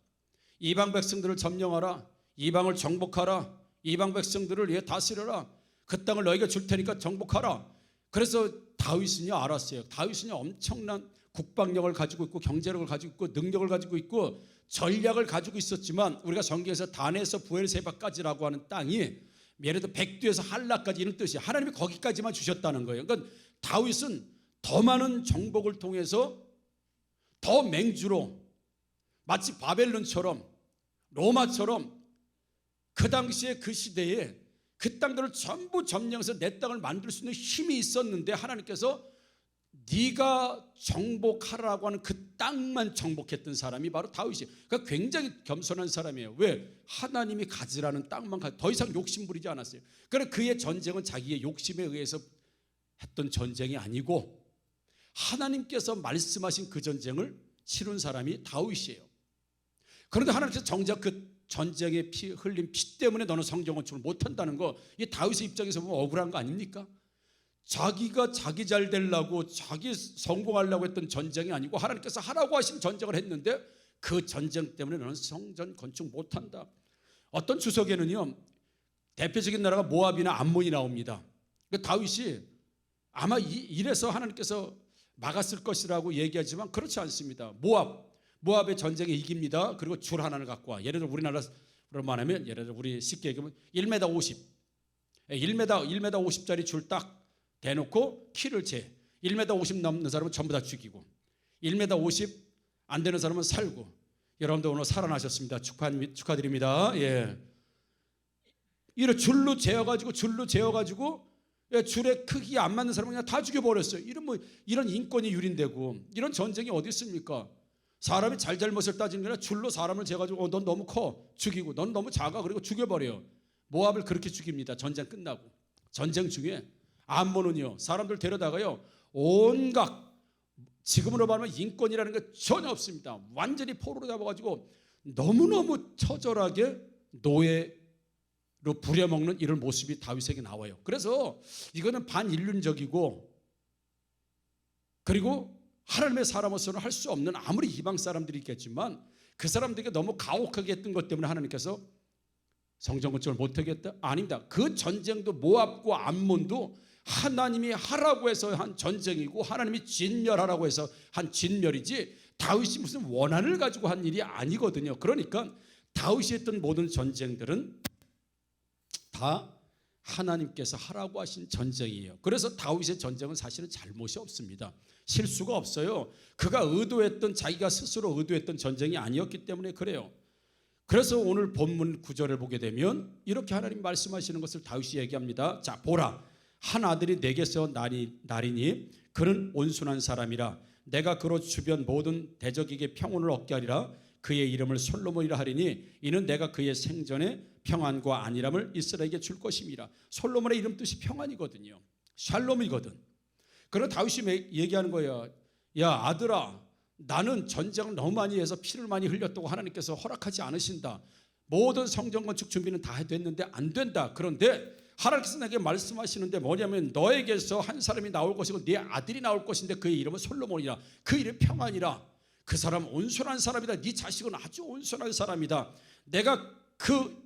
이방 백성들을 점령하라, 이방을 정복하라, 이방 백성들을 다스려라, 그 땅을 너희가 줄 테니까 정복하라. 그래서 다윗은요 알았어요. 다윗은요 엄청난 국방력을 가지고 있고 경제력을 가지고 있고 능력을 가지고 있고 전략을 가지고 있었지만 우리가 성경에서 단에서 부엘세바까지라고 하는 땅이 예를 들어 백두에서 한라까지 이런 뜻이에요. 하나님이 거기까지만 주셨다는 거예요. 그러니까 다윗은 더 많은 정복을 통해서 더 맹주로 마치 바벨론처럼 로마처럼 그 당시에 그 시대에 그 땅들을 전부 점령해서 내 땅을 만들 수 있는 힘이 있었는데 하나님께서 네가 정복하라고 하는 그 땅만 정복했던 사람이 바로 다윗이에요. 그러니까 굉장히 겸손한 사람이에요. 왜? 하나님이 가지라는 땅만 더 이상 욕심 부리지 않았어요. 그러나 그의 전쟁은 자기의 욕심에 의해서 했던 전쟁이 아니고 하나님께서 말씀하신 그 전쟁을 치룬 사람이 다윗이에요. 그런데 하나님께서 정작 그 전쟁에 흘린 피 때문에 너는 성전 건축을 못한다는 거, 이 다윗의 입장에서 보면 억울한 거 아닙니까? 자기가 자기 잘 되려고 자기 성공하려고 했던 전쟁이 아니고 하나님께서 하라고 하신 전쟁을 했는데 그 전쟁 때문에 너는 성전 건축 못한다. 어떤 주석에는요 대표적인 나라가 모압이나 암몬이 나옵니다. 다윗이 아마 이래서 하나님께서 막았을 것이라고 얘기하지만 그렇지 않습니다. 모압의 전쟁에 이깁니다. 그리고 줄 하나를 갖고 와. 예를 들어 우리나라로 말하면 예를 들어 우리 쉽게 얘기하면 1m 50 1m 50짜리 줄 딱 대놓고 키를 재. 1m 50 넘는 사람은 전부 다 죽이고 1m 50 안 되는 사람은 살고. 여러분들 오늘 살아나셨습니다. 축하드립니다. 예. 이런 줄로 재어가지고 줄의 크기 안 맞는 사람은 그냥 다 죽여버렸어요. 이런 인권이 유린되고 이런 전쟁이 어디 있습니까? 사람이 잘잘못을 따지는 게 아니라 줄로 사람을 재가지고 넌 너무 커 죽이고 넌 너무 작아 그리고 죽여버려요. 모압을 그렇게 죽입니다. 전쟁 끝나고. 전쟁 중에 암몬은요 사람들 데려다가요 온갖 지금으로 말하면 인권이라는 게 전혀 없습니다. 완전히 포로로 잡아가지고 너무너무 처절하게 노예로 부려먹는 이런 모습이 다윗에게 나와요. 그래서 이거는 반인륜적이고 그리고 하나님의 사람으로서는 할 수 없는 아무리 이방 사람들이 있겠지만 그 사람들에게 너무 가혹하게 했던 것 때문에 하나님께서 성전 건축을 못하겠다? 아닙니다. 그 전쟁도 모압과 암몬도 하나님이 하라고 해서 한 전쟁이고 하나님이 진멸하라고 해서 한 진멸이지 다윗이 무슨 원한을 가지고 한 일이 아니거든요. 그러니까 다윗이 했던 모든 전쟁들은 다 하나님께서 하라고 하신 전쟁이에요. 그래서 다윗의 전쟁은 사실은 잘못이 없습니다. 실수가 없어요. 그가 의도했던 자기가 스스로 의도했던 전쟁이 아니었기 때문에 그래요. 그래서 오늘 본문 9절을 보게 되면 이렇게 하나님 말씀하시는 것을 다윗이 얘기합니다. 자 보라 한 아들이 내게서 나리니 그는 온순한 사람이라 내가 그로 주변 모든 대적에게 평온을 얻게 하리라 그의 이름을 솔로몬이라 하리니 이는 내가 그의 생전에 평안과 안일함을 이스라엘에게 줄 것임이라. 솔로몬의 이름 뜻이 평안이거든요. 샬롬이거든. 그러나 다윗이 얘기하는 거예요. 야 아들아 나는 전쟁을 너무 많이 해서 피를 많이 흘렸다고 하나님께서 허락하지 않으신다. 모든 성전 건축 준비는 다 됐는데 안 된다. 그런데 하나님께서 내게 말씀하시는데 뭐냐면 너에게서 한 사람이 나올 것이고 네 아들이 나올 것인데 그의 이름은 솔로몬이라. 그 이름이 평안이라. 그 사람 온순한 사람이다. 네 자식은 아주 온순한 사람이다. 내가 그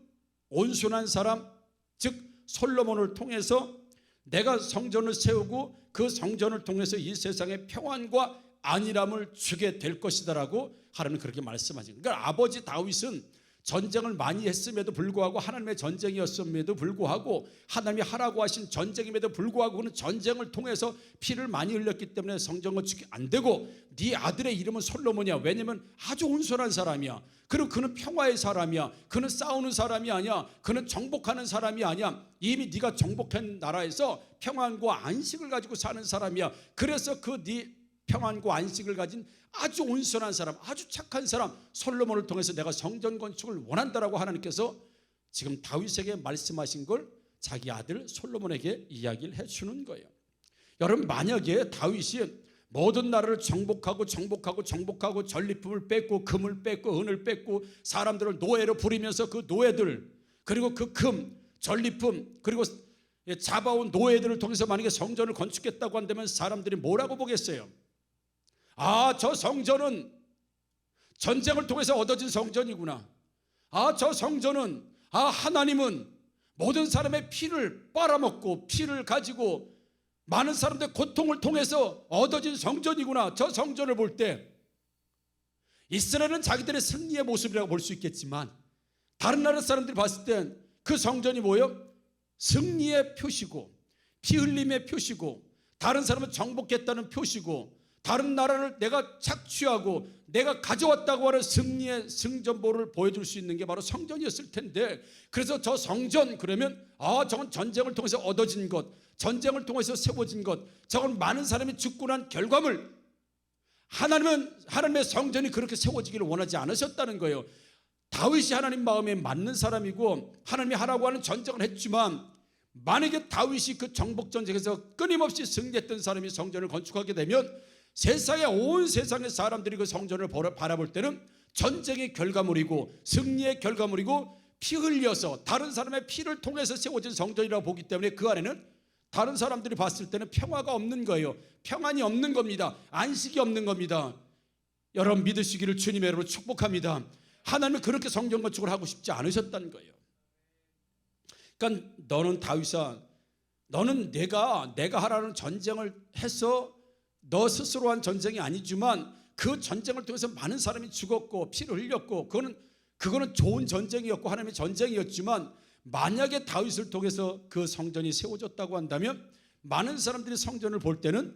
온순한 사람 즉 솔로몬을 통해서 내가 성전을 세우고 그 성전을 통해서 이 세상에 평안과 안일함을 주게 될 것이다라고 하나님은 그렇게 말씀하신 거예요. 그러니까 아버지 다윗은 전쟁을 많이 했음에도 불구하고 하나님의 전쟁이었음에도 불구하고 하나님이 하라고 하신 전쟁임에도 불구하고 그는 전쟁을 통해서 피를 많이 흘렸기 때문에 성전 건축이 안 되고 네 아들의 이름은 솔로몬이야. 왜냐하면 아주 온순한 사람이야. 그리고 그는 평화의 사람이야. 그는 싸우는 사람이 아니야. 그는 정복하는 사람이 아니야. 이미 네가 정복한 나라에서 평안과 안식을 가지고 사는 사람이야. 그래서 그 네 평안과 안식을 가진 아주 온순한 사람, 아주 착한 사람 솔로몬을 통해서 내가 성전 건축을 원한다라고 하나님께서 지금 다윗에게 말씀하신 걸 자기 아들 솔로몬에게 이야기를 해주는 거예요. 여러분 만약에 다윗이 모든 나라를 정복하고 전리품을 뺏고 금을 뺏고 은을 뺏고 사람들을 노예로 부리면서 그 노예들 그리고 그 금, 전리품 그리고 잡아온 노예들을 통해서 만약에 성전을 건축했다고 한다면 사람들이 뭐라고 보겠어요? 아, 저 성전은 전쟁을 통해서 얻어진 성전이구나. 아, 저 성전은 하나님은 모든 사람의 피를 빨아먹고 피를 가지고 많은 사람들의 고통을 통해서 얻어진 성전이구나. 저 성전을 볼 때 이스라엘은 자기들의 승리의 모습이라고 볼 수 있겠지만 다른 나라 사람들이 봤을 땐 그 성전이 뭐예요? 승리의 표시고 피 흘림의 표시고 다른 사람을 정복했다는 표시고 다른 나라를 내가 착취하고 내가 가져왔다고 하는 승리의 승전보를 보여줄 수 있는 게 바로 성전이었을 텐데, 그래서 저 성전 그러면 저건 전쟁을 통해서 얻어진 것, 전쟁을 통해서 세워진 것, 저건 많은 사람이 죽고 난 결과물. 하나님은 하나님의 성전이 그렇게 세워지기를 원하지 않으셨다는 거예요. 다윗이 하나님 마음에 맞는 사람이고 하나님이 하라고 하는 전쟁을 했지만, 만약에 다윗이 그 정복 전쟁에서 끊임없이 승리했던 사람이 성전을 건축하게 되면 세상에 온 세상의 사람들이 그 성전을 바라볼 때는 전쟁의 결과물이고 승리의 결과물이고 피 흘려서 다른 사람의 피를 통해서 세워진 성전이라고 보기 때문에 그 안에는 다른 사람들이 봤을 때는 평화가 없는 거예요. 평안이 없는 겁니다. 안식이 없는 겁니다. 여러분 믿으시기를 주님의 이름으로 축복합니다. 하나님은 그렇게 성전 건축을 하고 싶지 않으셨다는 거예요. 그러니까 너는 다윗아, 너는 내가 하라는 전쟁을 해서 너 스스로 한 전쟁이 아니지만 그 전쟁을 통해서 많은 사람이 죽었고 피를 흘렸고 그거는 좋은 전쟁이었고 하나님의 전쟁이었지만, 만약에 다윗을 통해서 그 성전이 세워졌다고 한다면 많은 사람들이 성전을 볼 때는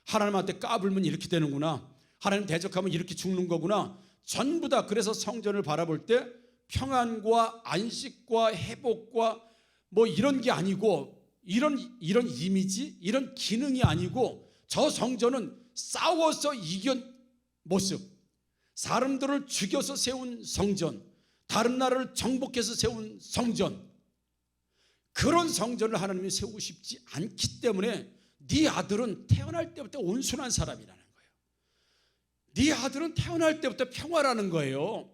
하나님한테 까불면 이렇게 되는구나, 하나님 대적하면 이렇게 죽는 거구나, 전부 다. 그래서 성전을 바라볼 때 평안과 안식과 회복과 뭐 이런 게 아니고 이런 이미지, 이런 기능이 아니고 저 성전은 싸워서 이긴 모습, 사람들을 죽여서 세운 성전, 다른 나라를 정복해서 세운 성전, 그런 성전을 하나님이 세우고 싶지 않기 때문에 네 아들은 태어날 때부터 온순한 사람이라는 거예요. 네 아들은 태어날 때부터 평화라는 거예요.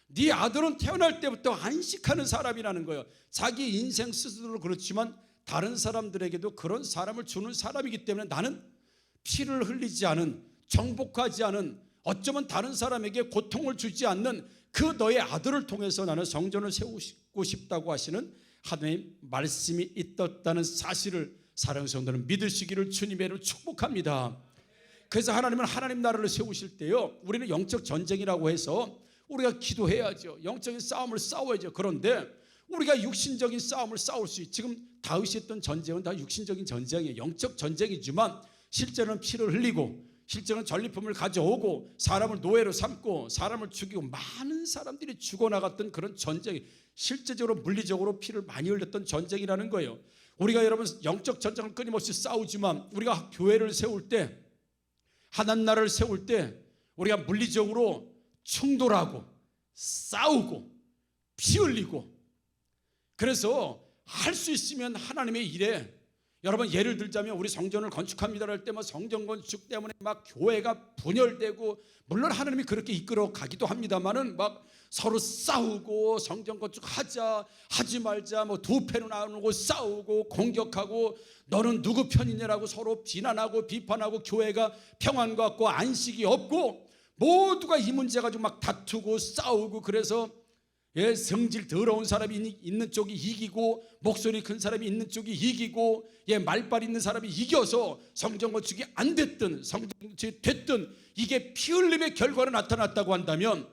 네 아들은 태어날 때부터 안식하는 사람이라는 거예요. 자기 인생 스스로 그렇지만 다른 사람들에게도 그런 사람을 주는 사람이기 때문에 나는 피를 흘리지 않은, 정복하지 않은, 어쩌면 다른 사람에게 고통을 주지 않는 그 너의 아들을 통해서 나는 성전을 세우고 싶다고 하시는 하나님 말씀이 있었다는 사실을 사랑하는 성도는 믿으시기를 주님의 이름으로 축복합니다. 그래서 하나님은 하나님 나라를 세우실 때요, 우리는 영적 전쟁이라고 해서 우리가 기도해야죠. 영적인 싸움을 싸워야죠. 그런데 우리가 육신적인 싸움을 싸울 수 있죠. 지금 다윗이 했던 전쟁은 다 육신적인 전쟁이에요. 영적 전쟁이지만 실제는 피를 흘리고 실제는 전리품을 가져오고 사람을 노예로 삼고 사람을 죽이고 많은 사람들이 죽어나갔던 그런 전쟁이, 실제적으로 물리적으로 피를 많이 흘렸던 전쟁이라는 거예요. 우리가 여러분 영적 전쟁을 끊임없이 싸우지만 우리가 교회를 세울 때, 하나님 나라를 세울 때 우리가 물리적으로 충돌하고 싸우고 피 흘리고, 그래서 할 수 있으면 하나님의 일에, 여러분 예를 들자면 우리 성전을 건축합니다 할 때 막 성전 건축 때문에 막 교회가 분열되고, 물론 하나님이 그렇게 이끌어 가기도 합니다만은 막 서로 싸우고 성전 건축하자 하지 말자 뭐 두 패로 나누고 싸우고 공격하고 너는 누구 편이냐라고 서로 비난하고 비판하고 교회가 평안과 없고 안식이 없고 모두가 이 문제 가지고 막 다투고 싸우고, 그래서 성질 더러운 사람이 있는 쪽이 이기고 목소리 큰 사람이 있는 쪽이 이기고 말빨 있는 사람이 이겨서 성전 건축이 안 됐든 성전 건축이 됐든 이게 피 흘림의 결과로 나타났다고 한다면,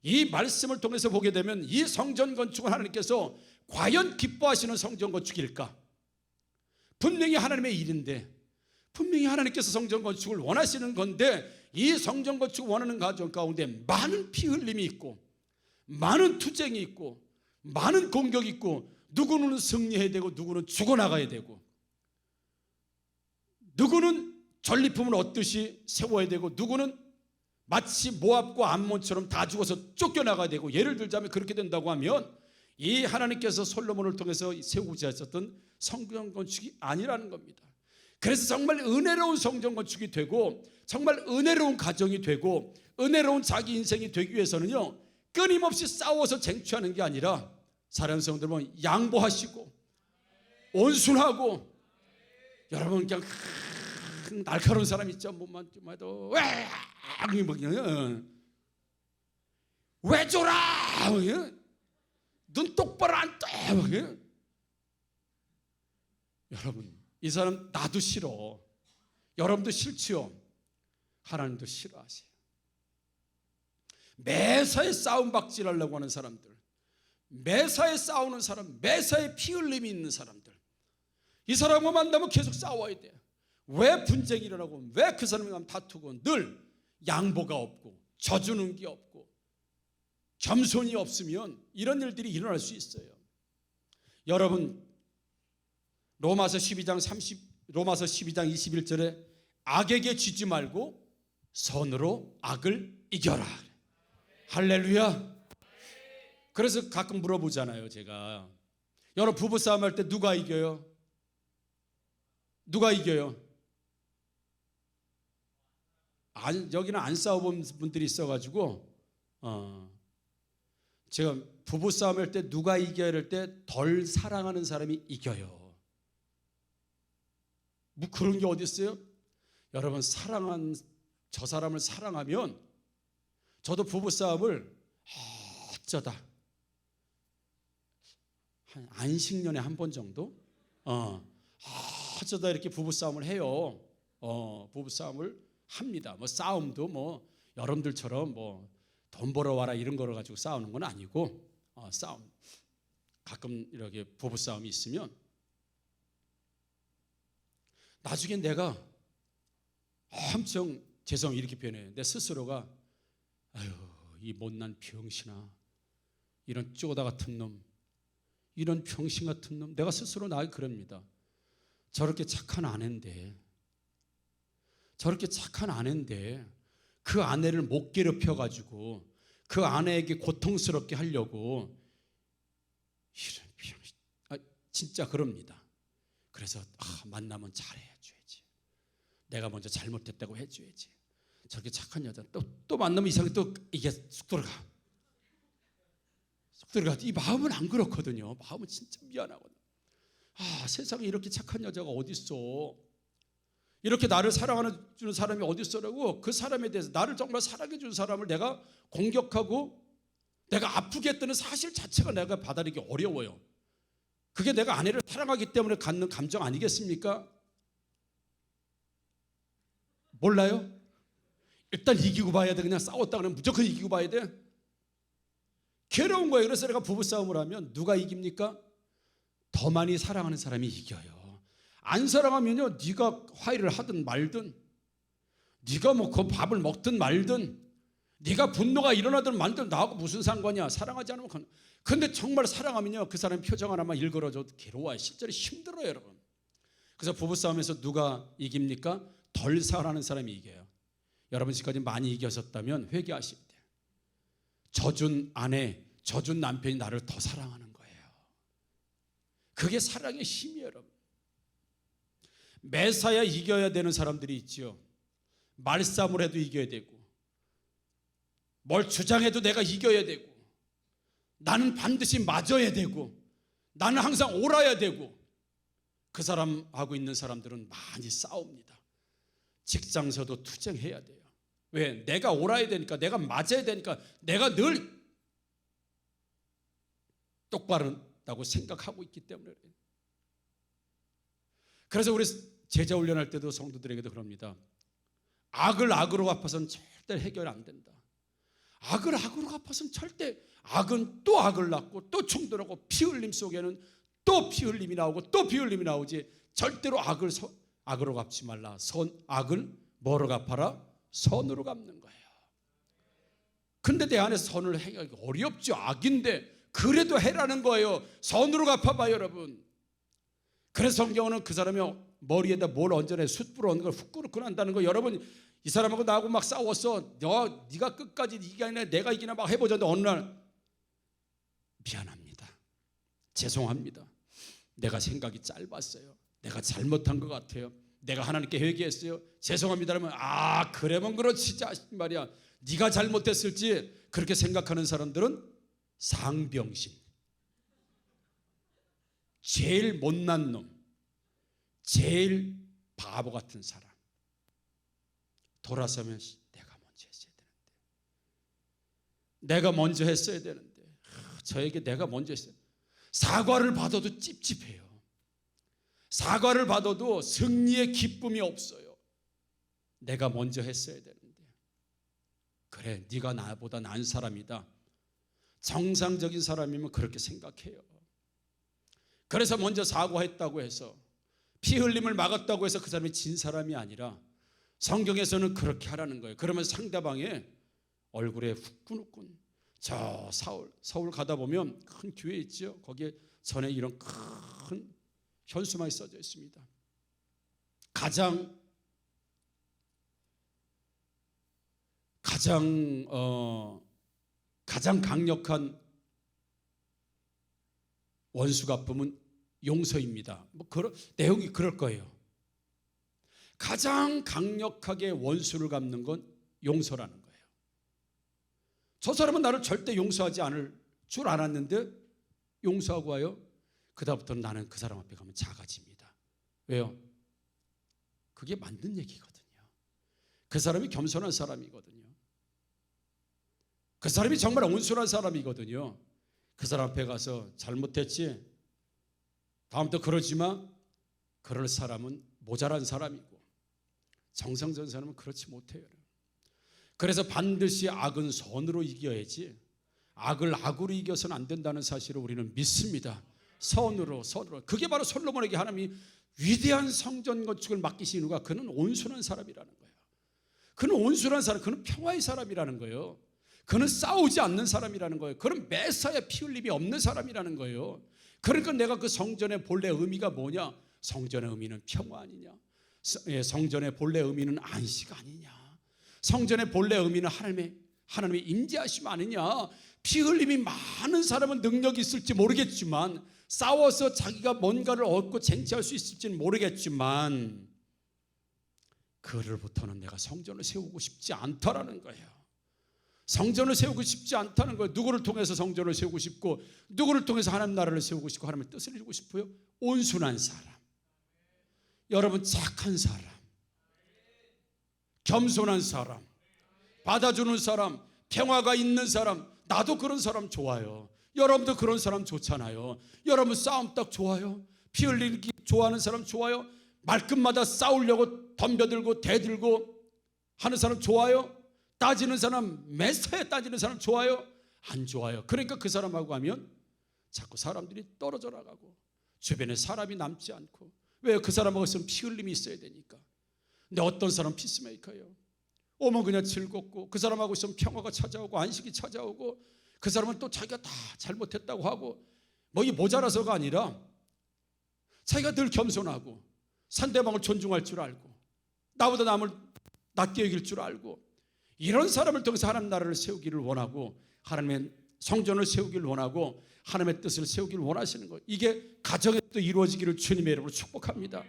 이 말씀을 통해서 보게 되면 이 성전 건축은 하나님께서 과연 기뻐하시는 성전 건축일까? 분명히 하나님의 일인데, 분명히 하나님께서 성전 건축을 원하시는 건데, 이 성전 건축을 원하는 가정 가운데 많은 피 흘림이 있고 많은 투쟁이 있고 많은 공격이 있고, 누구는 승리해야 되고 누구는 죽어나가야 되고, 누구는 전리품을 얻듯이 세워야 되고 누구는 마치 모압과 암몬처럼 다 죽어서 쫓겨나가야 되고, 예를 들자면 그렇게 된다고 하면 이 하나님께서 솔로몬을 통해서 세우고자 하셨던 성전 건축이 아니라는 겁니다. 그래서 정말 은혜로운 성전 건축이 되고 정말 은혜로운 가정이 되고 은혜로운 자기 인생이 되기 위해서는요, 끊임없이 싸워서 쟁취하는 게 아니라 사랑하는 성도들은 양보하시고 온순하고, 여러분 그냥 날카로운 사람 있죠. 뭐만 좀 해도 왜 줘라, 눈 똑바로 안 떠. 여러분, 이 사람 나도 싫어. 여러분도 싫지요? 하나님도 싫어하세요. 매사에 싸움 박질하려고 하는 사람들, 매사에 싸우는 사람, 매사에 피 흘림이 있는 사람들, 이 사람과 만나면 계속 싸워야 돼. 왜 분쟁이 일어나고, 왜 그 사람이랑 다투고, 늘 양보가 없고 져주는 게 없고 겸손이 없으면 이런 일들이 일어날 수 있어요. 여러분, 로마서 12장 21절에 악에게 지지 말고 선으로 악을 이겨라. 할렐루야. 그래서 가끔 물어보잖아요, 제가. 여러분, 부부싸움 할 때 누가 이겨요? 누가 이겨요? 여기는 안 싸워본 분들이 있어가지고 제가 부부싸움 할 때 누가 이겨야 할 때 덜 사랑하는 사람이 이겨요. 뭐 그런 게 어디 있어요? 여러분, 저 사람을 사랑하면, 저도 부부싸움을 어쩌다 한 안식년에 한 번 정도 어쩌다 이렇게 부부싸움을 해요. 부부싸움을 합니다. 뭐 싸움도 뭐 여러분들처럼 뭐 돈 벌어 와라 이런 거를 가지고 싸우는 건 아니고, 싸움 가끔 이렇게 부부싸움이 있으면 나중에 내가 엄청 이렇게 변해요. 내 스스로가 아유, 이 못난 병신아, 이런 쪼다 같은 놈, 이런 병신 같은 놈, 내가 스스로 나에게 그럽니다. 저렇게 착한 아내인데 그 아내를 못 괴롭혀가지고 그 아내에게 고통스럽게 하려고, 이런 병신, 진짜 그럽니다. 그래서 만나면 잘해줘야지, 내가 먼저 잘못했다고 해줘야지. 저렇게 착한 여자 또 만나면 이상하게 또 이게 쑥 들어가. 이 마음은 안 그렇거든요. 마음은 진짜 미안하거든. 세상에 이렇게 착한 여자가 어디 있어? 이렇게 나를 사랑해주는 사람이 어디 있어라고, 그 사람에 대해서, 나를 정말 사랑해주는 사람을 내가 공격하고 내가 아프게 했다는 사실 자체가 내가 받아들이기 어려워요. 그게 내가 아내를 사랑하기 때문에 갖는 감정 아니겠습니까? 몰라요? 일단 이기고 봐야 돼. 그냥 싸웠다 그러면 무조건 이기고 봐야 돼. 괴로운 거예요. 그래서 내가 부부싸움을 하면 누가 이깁니까? 더 많이 사랑하는 사람이 이겨요. 안 사랑하면요, 네가 화해를 하든 말든, 네가 뭐 그 밥을 먹든 말든, 네가 분노가 일어나든 말든 나하고 무슨 상관이야. 사랑하지 않으면. 근데 정말 사랑하면요, 그 사람 표정 하나만 일그러져도 괴로워요. 실제로 힘들어요, 여러분. 그래서 부부싸움에서 누가 이깁니까? 덜 사랑하는 사람이 이겨요. 여러분, 지금까지 많이 이겨졌다면 회개하시면 돼요. 져준 아내, 져준 남편이 나를 더 사랑하는 거예요. 그게 사랑의 힘이에요, 여러분. 매사야 이겨야 되는 사람들이 있지요. 말싸움을 해도 이겨야 되고, 뭘 주장해도 내가 이겨야 되고, 나는 반드시 맞아야 되고, 나는 항상 옳아야 되고, 그 사람하고 있는 사람들은 많이 싸웁니다. 직장에서도 투쟁해야 돼요. 왜? 내가 옳아야 되니까, 내가 맞아야 되니까, 내가 늘 똑바르다고 생각하고 있기 때문에 그래요. 그래서 우리 제자 훈련할 때도 성도들에게도 그럽니다. 악을 악으로 갚아서는 절대 해결 안 된다. 악을 악으로 갚아서는 절대, 악은 또 악을 낳고 또 충돌하고 피 흘림 속에는 또 피 흘림이 나오고 또 피 흘림이 나오지, 절대로 악으로 갚지 말라. 악을 뭐로 갚아라? 선으로 갚는 거예요. 근데 내 안에서 선을 해결하기 어렵죠. 악인데 그래도 해라는 거예요. 선으로 갚아봐요, 여러분. 그래서 성경은 그 사람이 머리에다 뭘 얹어내 숯불을 얹는 걸 훅 끓고 난다는 거. 여러분, 이 사람하고 나하고 막 싸웠어. 네가 끝까지 이기가 아니라 내가 이기나 막 해보자는데 어느 날 미안합니다, 죄송합니다, 내가 생각이 짧았어요, 내가 잘못한 것 같아요, 내가 하나님께 회개했어요, 죄송합니다 하면, 그래면 그렇지 말이야. 네가 잘못했을지 그렇게 생각하는 사람들은 상병신, 제일 못난 놈, 제일 바보 같은 사람. 돌아서면 내가 먼저 했어야 되는데, 내가 먼저 했어야 되는데, 저에게 내가 먼저 했어요. 사과를 받아도 찝찝해요. 사과를 받아도 승리의 기쁨이 없어요. 내가 먼저 했어야 되는데. 그래, 네가 나보다 나은 사람이다. 정상적인 사람이면 그렇게 생각해요. 그래서 먼저 사과했다고 해서, 피 흘림을 막았다고 해서 그 사람이 진 사람이 아니라 성경에서는 그렇게 하라는 거예요. 그러면 상대방의 얼굴에 후끈후끈. 저 서울 가다 보면 큰 교회 있죠. 거기에 전에 이런 큰 현수막이 써져 있습니다. 가장 강력한 원수 갚음은 용서입니다. 뭐 그런 내용이 그럴 거예요. 가장 강력하게 원수를 갚는 건 용서라는 거예요. 저 사람은 나를 절대 용서하지 않을 줄 알았는데 용서하고 와요. 그다음부터는 나는 그 사람 앞에 가면 작아집니다. 왜요? 그게 맞는 얘기거든요. 그 사람이 겸손한 사람이거든요. 그 사람이 정말 온순한 사람이거든요. 그 사람 앞에 가서 잘못했지? 다음부터 그러지 마. 그럴 사람은 모자란 사람이고, 정상적인 사람은 그렇지 못해요. 그래서 반드시 악은 선으로 이겨야지, 악을 악으로 이겨서는 안 된다는 사실을 우리는 믿습니다. 선으로. 그게 바로 솔로몬에게 하나님이 위대한 성전 건축을 맡기신 이유가 그는 온순한 사람이라는 거예요. 그는 온순한 사람, 그는 평화의 사람이라는 거예요. 그는 싸우지 않는 사람이라는 거예요. 그는 매사에 피 흘림이 없는 사람이라는 거예요. 그러니까 내가 그 성전의 본래 의미가 뭐냐? 성전의 의미는 평화 아니냐? 성전의 본래 의미는 안식 아니냐? 성전의 본래 의미는 하나님의 임재하심 아니냐? 피 흘림이 많은 사람은 능력이 있을지 모르겠지만, 싸워서 자기가 뭔가를 얻고 쟁취할 수 있을지는 모르겠지만, 그를부터는 내가 성전을 세우고 싶지 않다라는 거예요. 성전을 세우고 싶지 않다는 거예요. 누구를 통해서 성전을 세우고 싶고, 누구를 통해서 하나님 나라를 세우고 싶고, 하나님의 뜻을 이루고 싶어요? 온순한 사람, 여러분 착한 사람, 겸손한 사람, 받아주는 사람, 평화가 있는 사람. 나도 그런 사람 좋아요. 여러분도 그런 사람 좋잖아요. 여러분 싸움 딱 좋아요. 피 흘리기 좋아하는 사람 좋아요. 말끝마다 싸우려고 덤벼들고 대들고 하는 사람 좋아요. 따지는 사람, 매사에 따지는 사람 좋아요? 안 좋아요. 그러니까 그 사람하고 하면 자꾸 사람들이 떨어져 나가고 주변에 사람이 남지 않고. 왜? 그 사람하고 있으면 피 흘림이 있어야 되니까. 근데 어떤 사람 피스메이커예요. 오면 그냥 즐겁고, 그 사람하고 있으면 평화가 찾아오고 안식이 찾아오고, 그 사람은 또 자기가 다 잘못했다고 하고, 뭐 이 모자라서가 아니라 자기가 늘 겸손하고 상대방을 존중할 줄 알고 나보다 남을 낮게 여길 줄 알고, 이런 사람을 통해서 하나님 나라를 세우기를 원하고, 하나님의 성전을 세우기를 원하고, 하나님의 뜻을 세우기를 원하시는 거예요. 이게 가정에서도 이루어지기를 주님의 이름으로 축복합니다.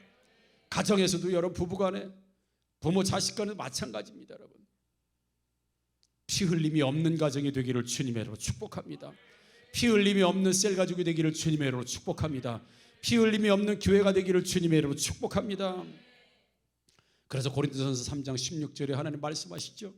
가정에서도 여러분 부부간에, 부모 자식 간에 마찬가지입니다. 여러분 피 흘림이 없는 가정이 되기를 주님의 이름으로 축복합니다. 피 흘림이 없는 셀 가족이 되기를 주님의 이름으로 축복합니다. 피 흘림이 없는 교회가 되기를 주님의 이름으로 축복합니다. 그래서 고린도전서 3장 16절에 하나님 말씀하시죠.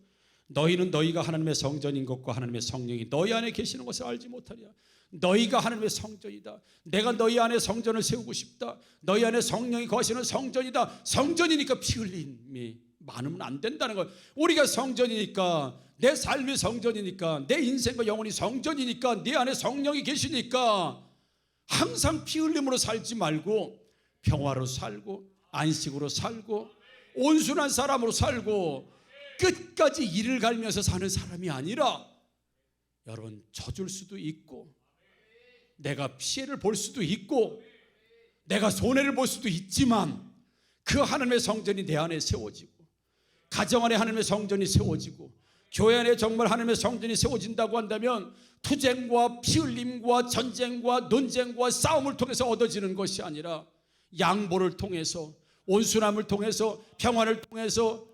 너희는 너희가 하나님의 성전인 것과 하나님의 성령이 너희 안에 계시는 것을 알지 못하냐. 너희가 하나님의 성전이다. 내가 너희 안에 성전을 세우고 싶다. 너희 안에 성령이 거하시는 성전이다. 성전이니까 피 흘림이 많으면 안 된다는 거예요. 우리가 성전이니까, 내 삶이 성전이니까, 내 인생과 영혼이 성전이니까, 내 안에 성령이 계시니까 항상 피 흘림으로 살지 말고 평화로 살고 안식으로 살고 온순한 사람으로 살고 끝까지 이를 갈면서 사는 사람이 아니라, 여러분 져줄 수도 있고, 내가 피해를 볼 수도 있고, 내가 손해를 볼 수도 있지만, 그 하나님의 성전이 내 안에 세워지고, 가정 안에 하나님의 성전이 세워지고, 교회 안에 정말 하나님의 성전이 세워진다고 한다면, 투쟁과 피 흘림과 전쟁과 논쟁과 싸움을 통해서 얻어지는 것이 아니라 양보를 통해서, 온순함을 통해서, 평안을 통해서,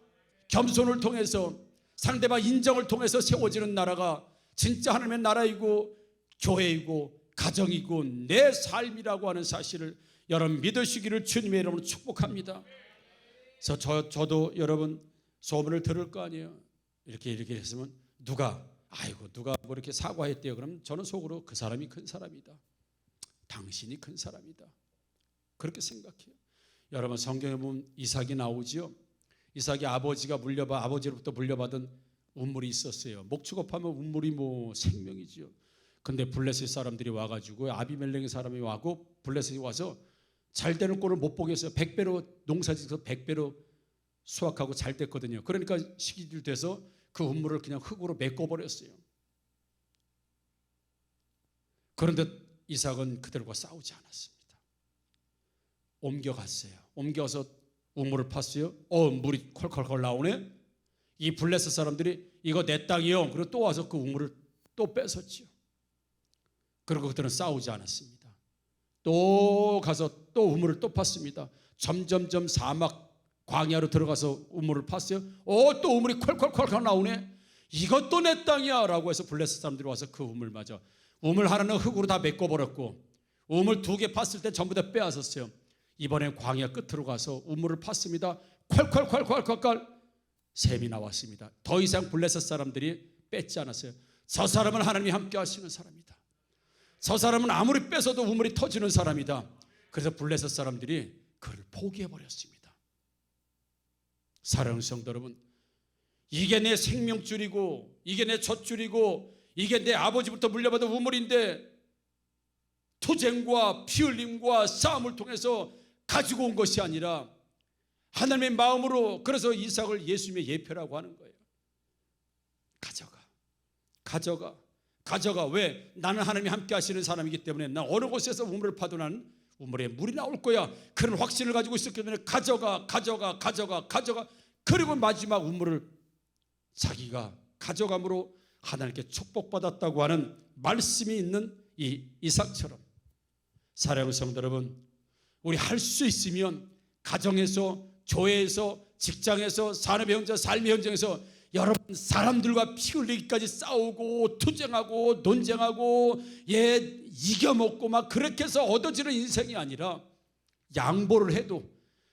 겸손을 통해서, 상대방 인정을 통해서 세워지는 나라가 진짜 하나님의 나라이고 교회이고 가정이고 내 삶이라고 하는 사실을 여러분 믿으시기를 주님의 이름으로 축복합니다. 그래서 저도 여러분 소문을 들을 거 아니에요. 이렇게 했으면 누가 뭐 이렇게 사과했대요. 그럼 저는 속으로 그 사람이 큰 사람이다. 당신이 큰 사람이다. 그렇게 생각해요. 여러분 성경에 보면 이삭이 나오죠. 이삭이 아버지로부터 물려받은 우물이 있었어요. 목축업하면 우물이 뭐 생명이죠. 근데 블레셋 사람들이 와가지고 아비멜렉의 사람이 와고 블레셋이 와서 잘 되는 꼴을 못 보게 했어요. 100배로 농사짓어서 100배로 수확하고 잘 됐거든요. 그러니까 시기들 돼서 그 우물을 그냥 흙으로 메꿔버렸어요. 그런데 이삭은 그들과 싸우지 않았습니다. 옮겨갔어요. 옮겨서 우물을 팠어요. 물이 콜콜콜 나오네. 이 블레셋 사람들이 이거 내 땅이요. 그리고 또 와서 그 우물을 또 뺏었지요. 그리고 그들은 싸우지 않았습니다. 또 가서 또 우물을 또 팠습니다. 점점점 사막 광야로 들어가서 우물을 팠어요. 또 우물이 콜콜콜 나오네. 이것도 내 땅이야 라고 해서 블레셋 사람들이 와서 그 우물마저, 우물 하나는 흙으로 다 메꿔버렸고 우물 2개 팠을 때 전부 다 빼앗았어요. 이번엔 광야 끝으로 가서 우물을 팠습니다. 콸콸콸콸콸 샘이 나왔습니다. 더 이상 블레셋 사람들이 뺏지 않았어요. 저 사람은 하나님이 함께 하시는 사람이다. 저 사람은 아무리 뺏어도 우물이 터지는 사람이다. 그래서 블레셋 사람들이 그를 포기해버렸습니다. 사랑하는 성도 여러분, 이게 내 생명줄이고 이게 내 젖줄이고 이게 내 아버지부터 물려받은 우물인데 투쟁과 피 흘림과 싸움을 통해서 가지고 온 것이 아니라 하나님의 마음으로, 그래서 이삭을 예수님의 예표라고 하는 거예요. 가져가. 왜? 나는 하나님이 함께 하시는 사람이기 때문에 난 어느 곳에서 우물을 파도 나는 우물에 물이 나올 거야. 그런 확신을 가지고 있었기 때문에 가져가. 그리고 마지막 우물을 자기가 가져감으로 하나님께 축복받았다고 하는 말씀이 있는 이 이삭처럼, 사랑하는 성도 여러분, 우리 할 수 있으면 가정에서, 교회에서, 직장에서, 산업의 현장, 삶의 현장에서 여러분 사람들과 피 흘리기까지 싸우고 투쟁하고 논쟁하고 이겨먹고 막 그렇게 해서 얻어지는 인생이 아니라 양보를 해도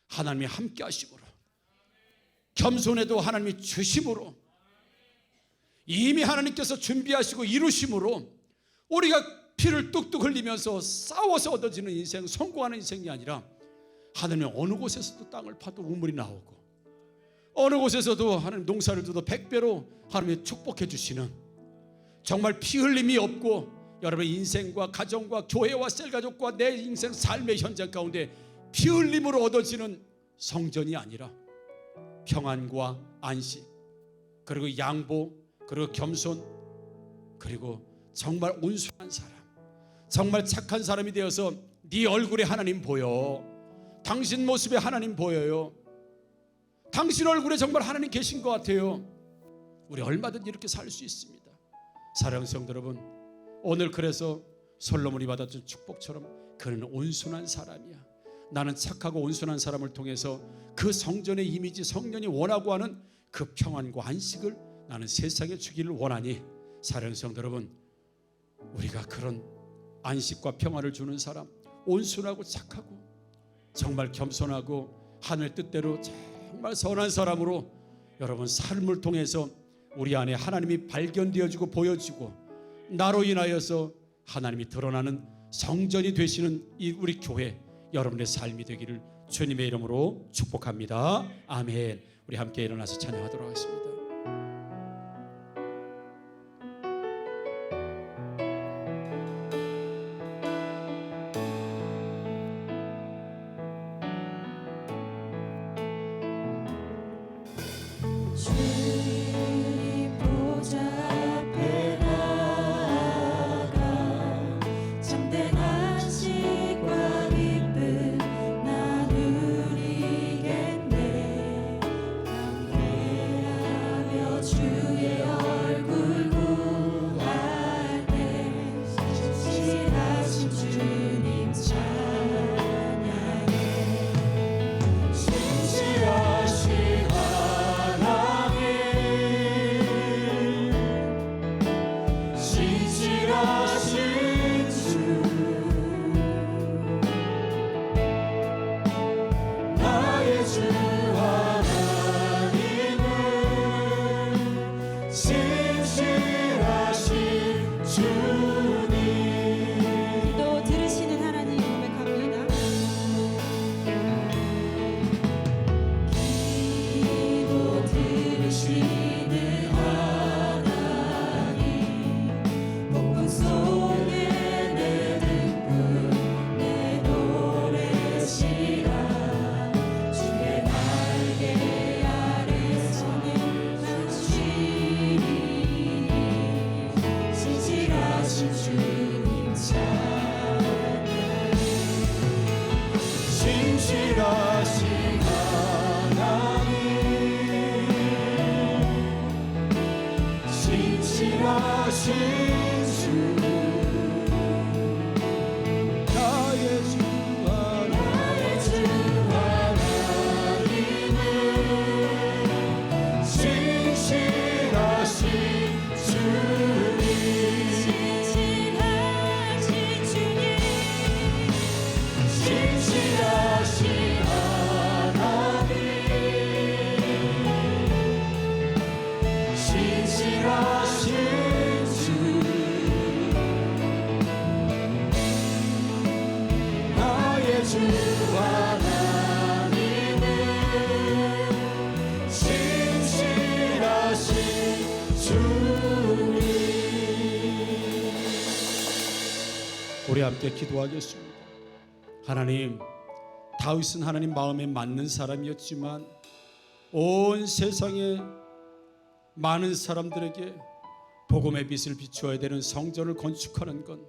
하나님이 함께 하심으로, 겸손해도 하나님이 주심으로, 이미 하나님께서 준비하시고 이루심으로 우리가 피를 뚝뚝 흘리면서 싸워서 얻어지는 인생, 성공하는 인생이 아니라 하나님은 어느 곳에서도 땅을 파도 우물이 나오고 어느 곳에서도 하나님 농사를 둬도 100배로 하나님이 축복해 주시는, 정말 피 흘림이 없고 여러분의 인생과 가정과 교회와 셀가족과 내 인생 삶의 현장 가운데 피 흘림으로 얻어지는 성전이 아니라 평안과 안식, 그리고 양보, 그리고 겸손, 그리고 정말 온순한 사람, 정말 착한 사람이 되어서 네 얼굴에 하나님 보여, 당신 모습에 하나님 보여요, 당신 얼굴에 정말 하나님 계신 것 같아요. 우리 얼마든지 이렇게 살 수 있습니다. 사랑하는 성도 여러분, 오늘 그래서 솔로몬이 받았던 축복처럼 그는 온순한 사람이야. 나는 착하고 온순한 사람을 통해서 그 성전의 이미지, 성령이 원하고 하는 그 평안과 안식을 나는 세상에 주기를 원하니, 사랑하는 성도 여러분, 우리가 그런 안식과 평안을 주는 사람, 온순하고 착하고 정말 겸손하고 하늘 뜻대로 정말 선한 사람으로 여러분 삶을 통해서 우리 안에 하나님이 발견되어지고 보여지고 나로 인하여서 하나님이 드러나는 성전이 되시는 이 우리 교회, 여러분의 삶이 되기를 주님의 이름으로 축복합니다. 아멘. 우리 함께 일어나서 찬양하도록 하겠습니다. 나누리겠네. 함께하리 주 하나님은 진실하신 주님. 우리 함께 기도하겠습니다. 하나님, 다윗은 하나님 마음에 맞는 사람이었지만 온 세상에 많은 사람들에게 복음의 빛을 비추어야 되는 성전을 건축하는 건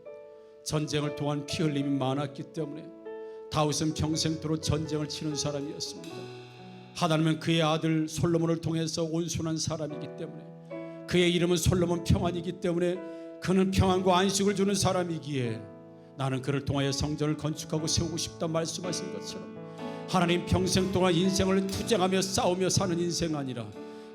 전쟁을 통한 피 흘림이 많았기 때문에 다윗은 평생토록 전쟁을 치는 사람이었습니다. 하나님은 그의 아들 솔로몬을 통해서 온순한 사람이기 때문에, 그의 이름은 솔로몬 평안이기 때문에 그는 평안과 안식을 주는 사람이기에 나는 그를 통하여 성전을 건축하고 세우고 싶다 말씀하신 것처럼, 하나님 평생 동안 인생을 투쟁하며 싸우며 사는 인생 아니라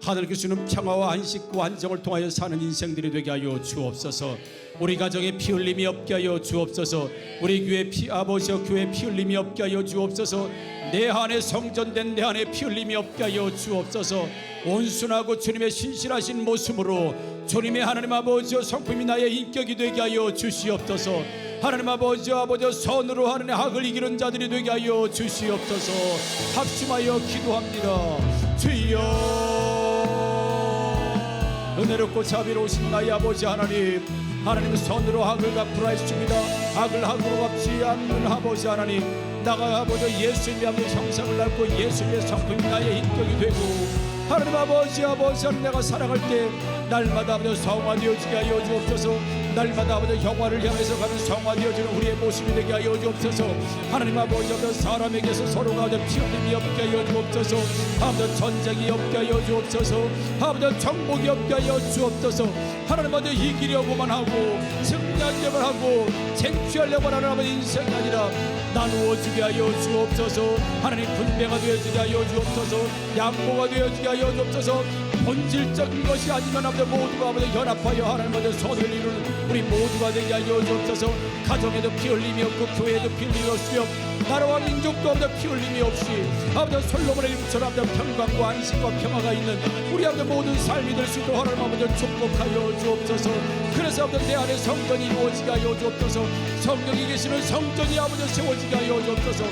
하늘께 주는 평화와 안식과 안정을 통하여 사는 인생들이 되게 하여 주옵소서. 우리 가정에 피 흘림이 없게 하여 주옵소서. 우리 교회 아버지와 교회 피 흘림이 없게 하여 주옵소서. 내 안에 성전된 내 안에 피 흘림이 없게 하여 주옵소서. 온순하고 주님의 신실하신 모습으로 주님의 하나님 아버지와 성품이 나의 인격이 되게 하여 주시옵소서. 하나님 아버지와 선으로 하나님의 악을 이기는 자들이 되게 하여 주시옵소서. 합심하여 기도합니다. 주여, 은혜롭고 자비로우신 나의 아버지 하나님, 하나님은 선으로 악을 갚으라 했습니다. 악을 악으로 갚지 않는 아버지 하나님, 나가 아버지 예수님의 아버지 형상을 낳고 예수님의 성품이 나의 인격이 되고, 하나님 아버지 하나님, 내가 살아갈 때 날마다 아버지 성화되어지게 하여 주옵소서. 날마다 아버지 영화를 향해서 가는 성화되어지는 우리의 모습이 되게 하여 주옵소서. 하나님 아버지 사람에게서 서로가 피 흘림이 없게 하여 주옵소서. 아버지 전쟁이 없게 하여 주옵소서. 아버지 정복이 없게 하여 주옵소서. 하나님 아버지 이기려고만 하고 승리하려고만 하고 쟁취하려고만 하는 아버지 인생이 아니라 나누어지게 하여 주옵소서. 하나님 분배가 되어지게 하여 주옵소서. 양보가 되어지게 하여 주옵소서. 본질적인 것이 아니면 아버지 모두가 아버지 연합하여 하나님 아버지 선을 이루는 우리 모두가 되게 하여 주옵소서. 가정에도 피 흘림이 없고 교회에도 피 흘림이 없으며 나라와 민족도 아버지 피 흘림이 없이 아버지 솔로몬의 이름처럼 아버지 평강과 안식과 평화가 있는 우리 아버지 모든 삶이 될 수 있도록 하나님 아버지 축복하여 주옵소서. 그래서 아버지 내 안에 성전이 이루어지게 하여 주옵소서. 성령이 계시는 성전이 아버지 세워지게 하여 주옵소서.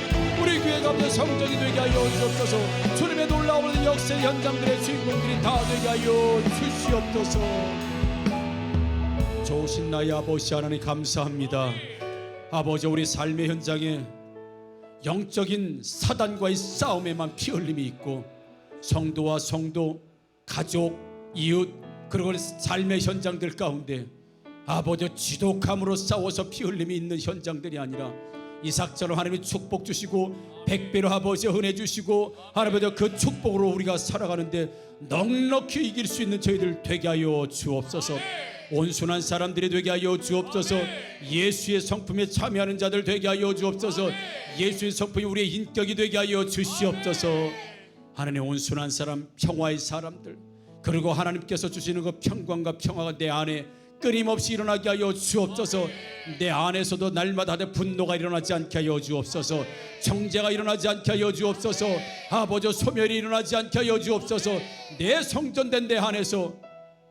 우리 교회가 아버지 성전이 되게 하여 주옵소서. 주님의 놀라운 역사 현장들의 주인공들이 다 되게 하여 주시옵소서. 좋으신 나의 아버지 하나님 감사합니다. 아버지, 우리 삶의 현장에 영적인 사단과의 싸움에만 피 흘림이 있고 성도와 성도, 가족, 이웃, 그리고 삶의 현장들 가운데 아버지 지독함으로 싸워서 피 흘림이 있는 현장들이 아니라 이삭처럼 하나님이 축복 주시고 백배로 아버지 은혜 주시고 하나님 그 축복으로 우리가 살아가는데 넉넉히 이길 수 있는 저희들 되게 하여 주옵소서. 온순한 사람들이 되게 하여 주옵소서. 예수의 성품에 참여하는 자들 되게 하여 주옵소서. 예수의 성품이 우리의 인격이 되게 하여 주시옵소서. 하나님, 온순한 사람, 평화의 사람들, 그리고 하나님께서 주시는 그 평강과 평화가 내 안에 끊임없이 일어나게 하여 주옵소서. 내 안에서도 날마다 분노가 일어나지 않게 하여 주옵소서. 정죄가 일어나지 않게 하여 주옵소서. 아버지 소멸이 일어나지 않게 하여 주옵소서. 내 성전된 내 안에서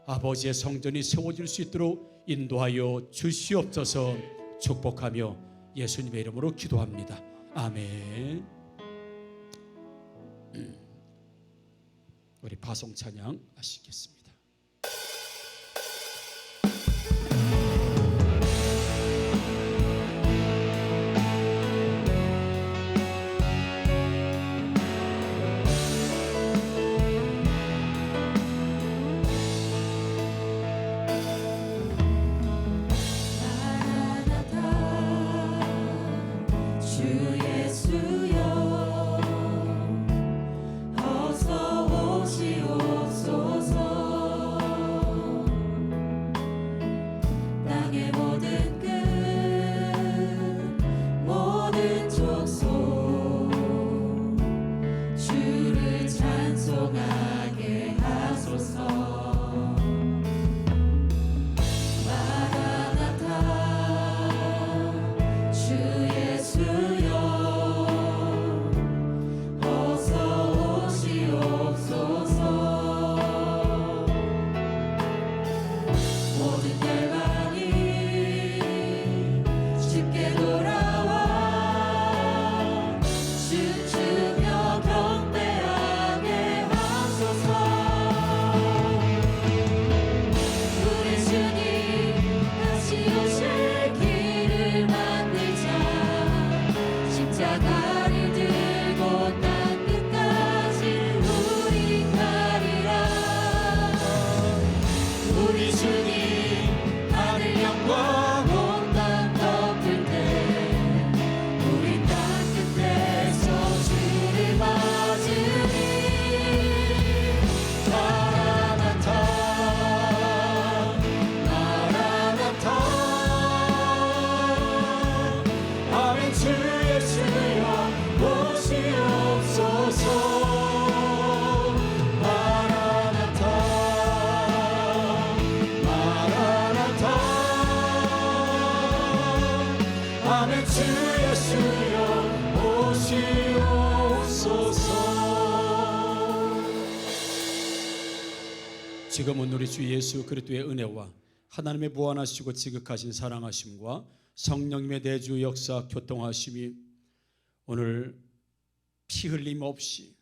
아버지의 성전이 세워질 수 있도록 인도하여 주시옵소서. 축복하며 예수님의 이름으로 기도합니다. 아멘. 우리 파송 찬양 하시겠습니다. 주께 돌아와 아멘. 주 예수여 오시옵소서. 지금은 우리 주 예수 그리스도의 은혜와 하나님의 무한하시고 지극하신 사랑하심과 성령님의 내주 역사 교통하심이 오늘 피 흘림 없이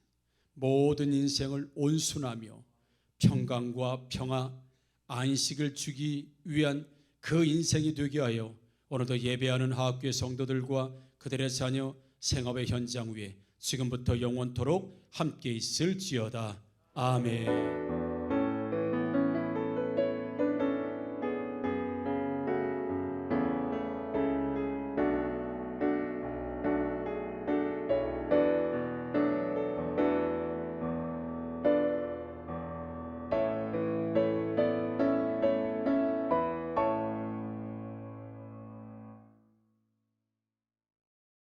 모든 인생을 온순하며 평강과 평화, 안식을 주기 위한 그 인생이 되게 하여 오늘도 예배하는 하학교의 성도들과 그들의 자녀 생업의 현장 위에 지금부터 영원토록 함께 있을지어다. 아멘.